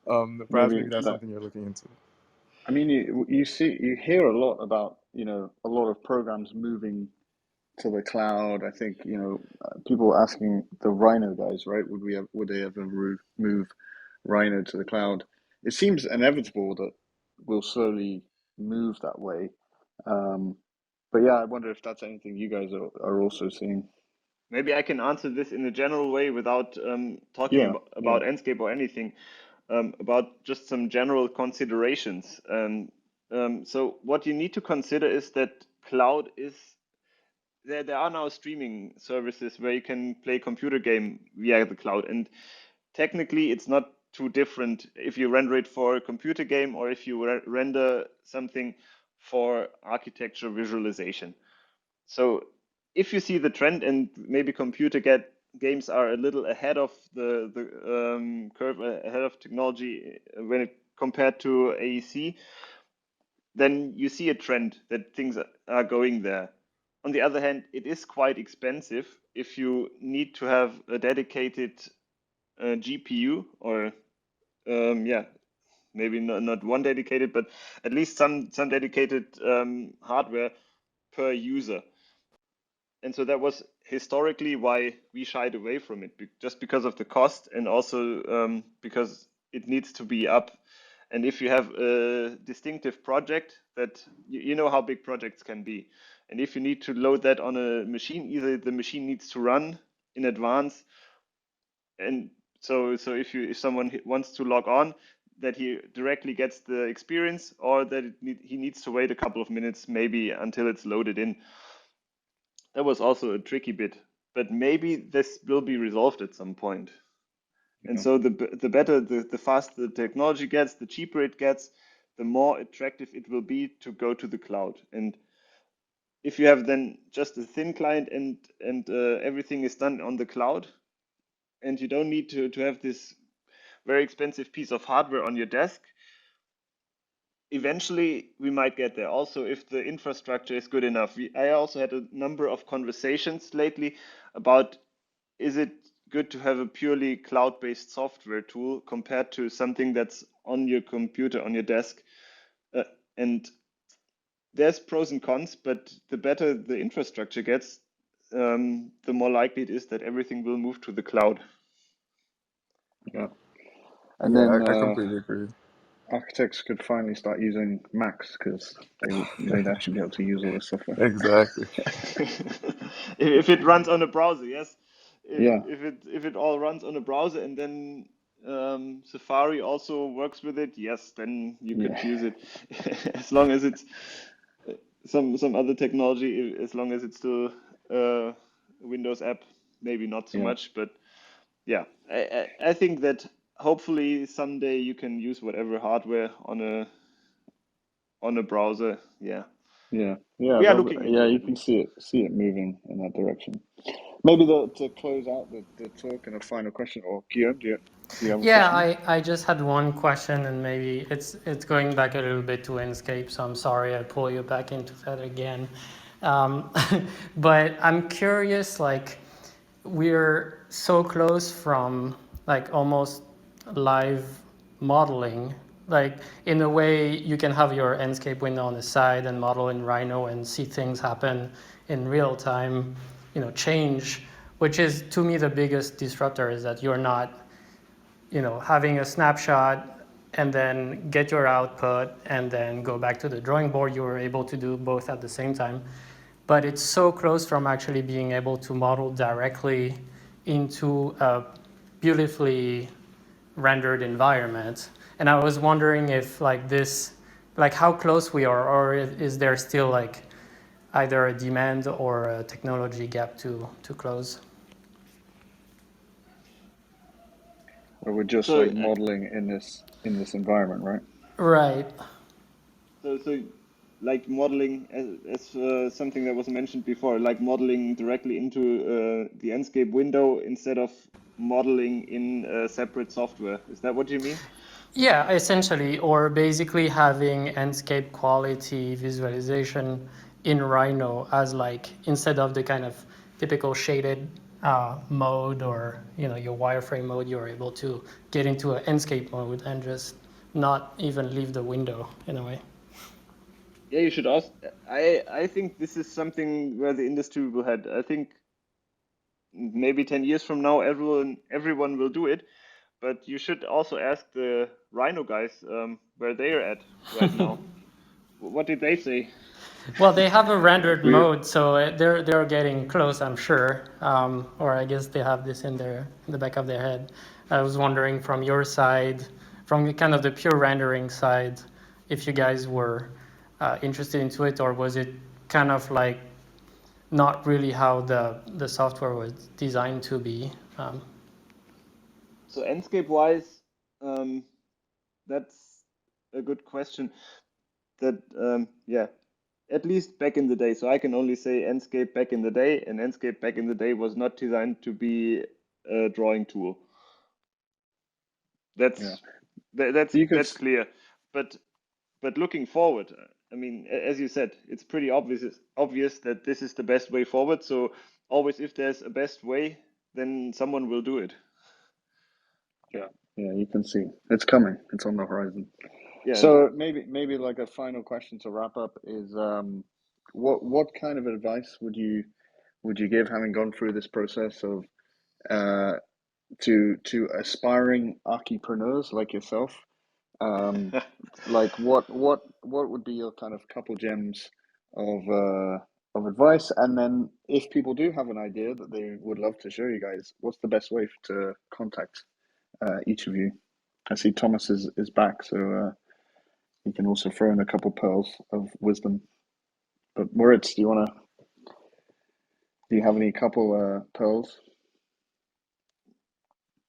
perhaps Maybe maybe that's that. something you're looking into. I mean, you hear a lot about a lot of programs moving to the cloud. I think people asking the Rhino guys, right? Would they ever move Rhino to the cloud? It seems inevitable that we'll slowly move that way. Um, but yeah, I wonder if that's anything you guys are also seeing. Maybe I can answer this in a general way without talking Yeah, about Enscape or anything, about just some general considerations. So what you need to consider is that cloud is there are now streaming services where you can play computer game via the cloud, and technically it's not too different if you render it for a computer game or if you render something for architecture visualization. So if you see the trend, and maybe games are a little ahead of the curve, ahead of technology when it compared to AEC, then you see a trend that things are going there. On the other hand, it is quite expensive if you need to have a dedicated GPU, or maybe not one dedicated, but at least some dedicated hardware per user. And so that was historically why we shied away from it, just because of the cost, and also because it needs to be up. And if you have a distinctive project that you know how big projects can be, and if you need to load that on a machine, either the machine needs to run in advance, and so if someone wants to log on, that he directly gets the experience, or that he needs to wait a couple of minutes maybe until it's loaded in. That was also a tricky bit, but maybe this will be resolved at some point. And so the better, the faster the technology gets, the cheaper it gets, the more attractive it will be to go to the cloud. And if you have then just a thin client and everything is done on the cloud, and you don't need to have this very expensive piece of hardware on your desk, eventually we might get there. Also, if the infrastructure is good enough. I also had a number of conversations lately about, is it good to have a purely cloud-based software tool compared to something that's on your computer, on your desk? And there's pros and cons, but the better the infrastructure gets, the more likely it is that everything will move to the cloud. Yeah. And Yeah, then I completely agree. architects could finally start using Macs because they'd actually be able to use all this software. Exactly. If it runs on a browser, yes. Yeah, If it all runs on a browser, and then Safari also works with it, yes, then you could yeah, use it. As long as it's some other technology, as long as it's still a Windows app, maybe not so yeah, much, but yeah, I think that hopefully someday you can use whatever hardware on a browser. Yeah, yeah, we are looking yeah. into it You at can least. see it moving in that direction. Maybe to close out the talk and a final question, or Guillaume, do you have a Yeah, question? I just had one question, and maybe it's going back a little bit to Enscape, so I'm sorry I pull you back into that again. Um, but I'm curious, like, we're so close from like almost live modeling. Like, in a way, you can have your Enscape window on the side and model in Rhino and see things happen in real time, change. which is to me the biggest disruptor, is that you're not, having a snapshot and then get your output and then go back to the drawing board. You were able to do both at the same time, but it's so close from actually being able to model directly into a beautifully rendered environment. And I was wondering if how close we are, or is there still either a demand or a technology gap to close? Where we're just So, like modeling in this environment, right? Right. so like modeling as something that was mentioned before, like modeling directly into the Enscape window instead of modeling in separate software. Is that what you mean? Yeah, essentially, or basically having Enscape quality visualization in Rhino as instead of the kind of typical shaded mode, or your wireframe mode, you're able to get into an Enscape mode and just not even leave the window in a way. Yeah, you should ask. I think this is something where the industry will head. I think maybe 10 years from now, everyone will do it. But you should also ask the Rhino guys where they are at right now. What did they say? Well, they have a rendered We mode, so they're getting close, I'm sure. Or I guess they have this in the back of their head. I was wondering from your side, from kind of the pure rendering side, if you guys were interested into it, or was it kind of not really how the software was designed to be? So Enscape wise, that's a good question. That yeah, at least back in the day. So I can only say Enscape back in the day, and Enscape back in the day was not designed to be a drawing tool. yeah. That's You could that's clear. But looking forward, I mean, as you said, it's pretty obvious that this is the best way forward. So always, if there's a best way, then someone will do it. yeah, you can see it's coming. It's on the horizon. Yeah. So maybe like a final question to wrap up is what kind of advice would you give, having gone through this process of uh to aspiring archipreneurs like yourself? Like what would be your kind of couple gems of advice? And then if people do have an idea that they would love to show you guys, what's the best way to contact each of you? I see Thomas is back, so you can also throw in a couple pearls of wisdom. But Moritz, do you have any couple pearls?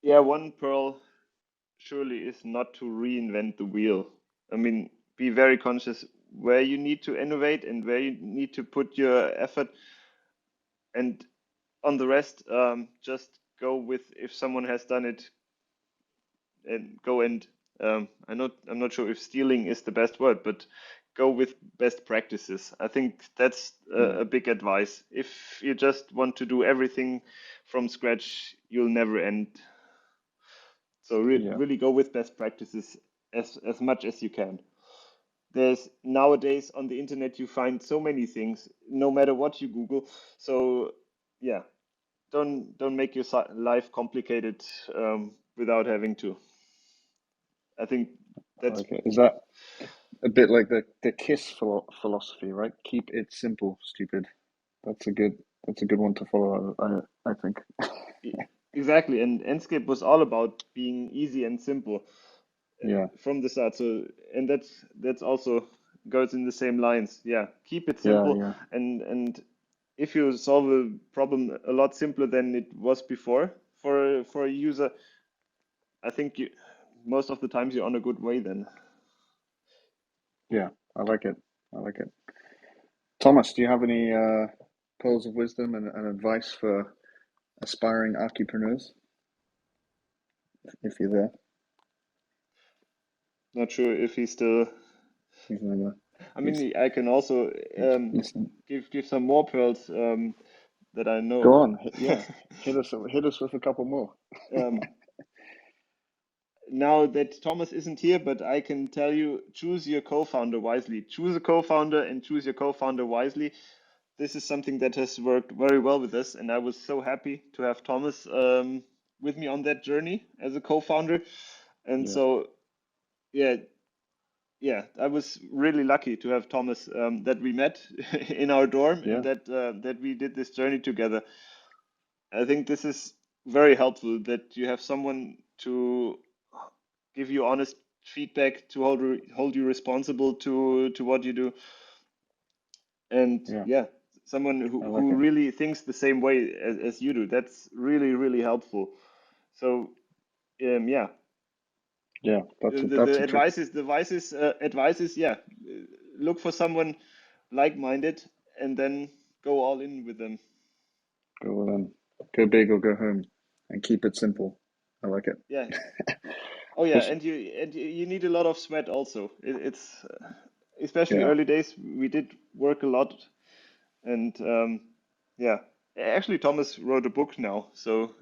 Yeah, one pearl surely is not to reinvent the wheel. I mean, be very conscious where you need to innovate and where you need to put your effort, and on the rest, just go with if someone has done it, and go and I'm not sure if stealing is the best word, but go with best practices. I think that's Yeah, a big advice. If you just want to do everything from scratch, you'll never end. So yeah, really go with best practices as much as you can. There's nowadays on the internet you find so many things, no matter what you Google. So yeah, don't make your life complicated without having to. I think I that's like it. Is that a bit like the KISS philosophy, right? Keep it simple, stupid. That's a good one to follow. I think. e- exactly. And Enscape was all about being easy and simple Yeah, from the start. So and that's also goes in the same lines. Yeah, keep it yeah, simple, yeah, and if you solve a problem a lot simpler than it was before for a user, I think you most of the times you're on a good way then. yeah. I like it. I like it. Thomas, do you have any pearls of wisdom and advice for aspiring entrepreneurs? If you're there, Not sure if he's still. he's never. I He's mean, I can also listen. give some more pearls that I Go know. on. Yeah, hit us with a couple more. um, Now that Thomas isn't here, but I can tell you, choose your co-founder wisely. Choose a co-founder and choose your co-founder wisely. this is something that has worked very well with us, and I was so happy to have Thomas with me on that journey as a co-founder. And so, yeah, I was really lucky to have Thomas that we met in our dorm and that we did this journey together. I think this is very helpful that you have someone to give you honest feedback, to hold you responsible to what you do, and someone who really thinks the same way as you do. That's really, really helpful. So that's the a trick. advice is look for someone like-minded and then go all in with them. Go big or go home, and keep it simple. I like it. Yeah. Oh yeah, and you need a lot of sweat also. It's especially early days. We did work a lot, and actually Thomas wrote a book now, so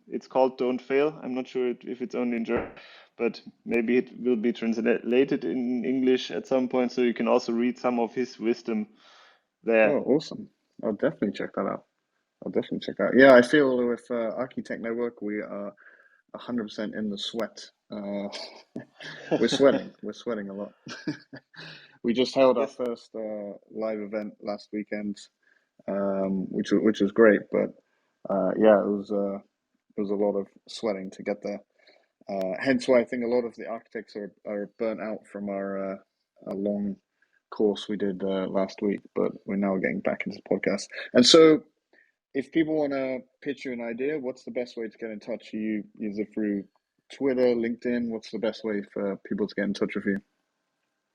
it's called Don't Fail. I'm not sure if it's only in German, but maybe it will be translated in English at some point, so you can also read some of his wisdom there. Oh, awesome! I'll definitely check that out. Yeah, I feel with Archi-Tech Network, we are 100% in the sweat. We're sweating. We're sweating a lot. We just held our first live event last weekend, which was great. But it was a lot of sweating to get there. Hence why I think a lot of the architects are burnt out from our long course we did last week. But we're now getting back into the podcast. And so, if people want to pitch you an idea, what's the best way to get in touch? You use it through Twitter, LinkedIn? What's the best way for people to get in touch with you?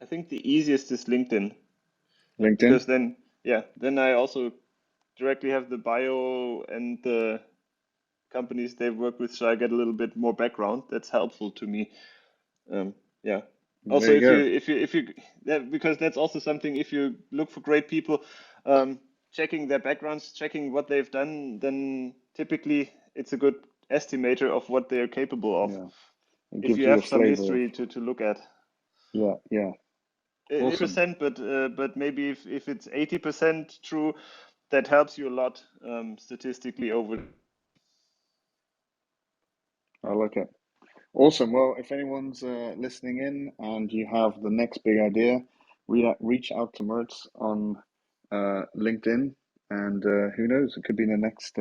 I think the easiest is LinkedIn. LinkedIn? Because then I also directly have the bio and the companies they've worked with, so I get a little bit more background. That's helpful to me. Also, if you because that's also something. If you look for great people, checking their backgrounds, checking what they've done, then typically it's a good estimator of what they are capable of. Yeah. If you have some history to look at. Yeah. Awesome. 80%, but maybe if it's 80% true, that helps you a lot statistically over. I like it. Awesome. Well, if anyone's listening in and you have the next big idea, reach out to Moritz on LinkedIn, and who knows, it could be the next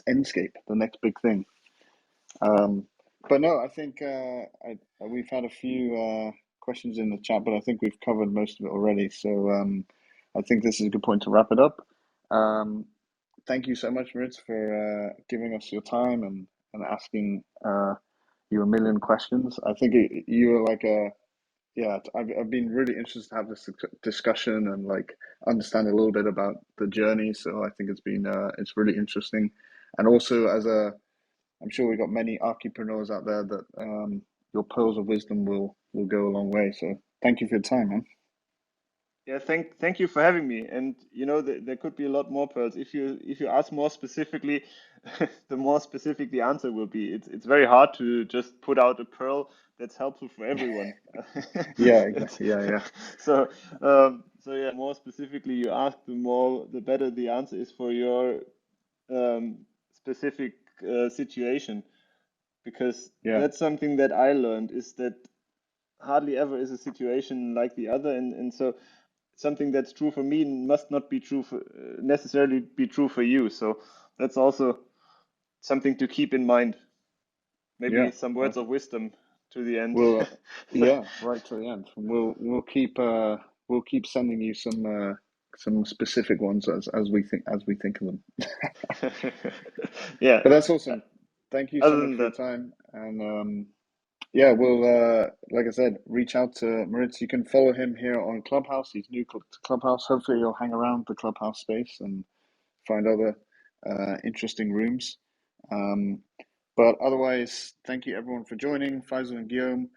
Enscape, the next big thing. But no, I think we've had a few questions in the chat, but I think we've covered most of it already. So I think this is a good point to wrap it up. Thank you so much, Moritz, for giving us your time and asking you a million questions. I think you were like I've been really interested to have this discussion and like understand a little bit about the journey. So I think it's been it's really interesting, and also I'm sure we've got many archipreneurs out there that your pearls of wisdom will go a long way. So thank you for your time, man. Yeah, thank you for having me. And there could be a lot more pearls. If you ask more specifically, the more specific the answer will be. It's very hard to just put out a pearl that's helpful for everyone. Yeah, exactly. Yeah. So more specifically you ask, the better the answer is for your specific situation. Because that's something that I learned, is that hardly ever is a situation like the other, and so something that's true for me must not be true necessarily be true for you. So that's also something to keep in mind. Maybe some words of wisdom to the end. Well, right to the end. We'll keep sending you some specific ones as we think of them. Yeah. But that's awesome. Thank you so much for your time. And we'll like I said, reach out to Moritz. You can follow him here on Clubhouse. He's new to Clubhouse. Hopefully he'll hang around the Clubhouse space and find other interesting rooms. But otherwise, thank you everyone for joining. Faisal and Guillaume,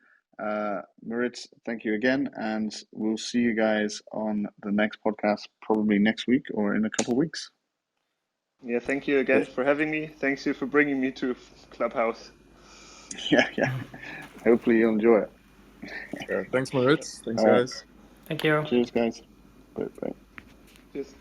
Moritz, thank you again, and we'll see you guys on the next podcast, probably next week or in a couple of weeks. Yeah, thank you again for having me. Thanks you for bringing me to Clubhouse. Yeah. Hopefully you'll enjoy it. Thanks, Moritz. Thanks, guys. Thank you. Cheers, guys. Bye. Cheers.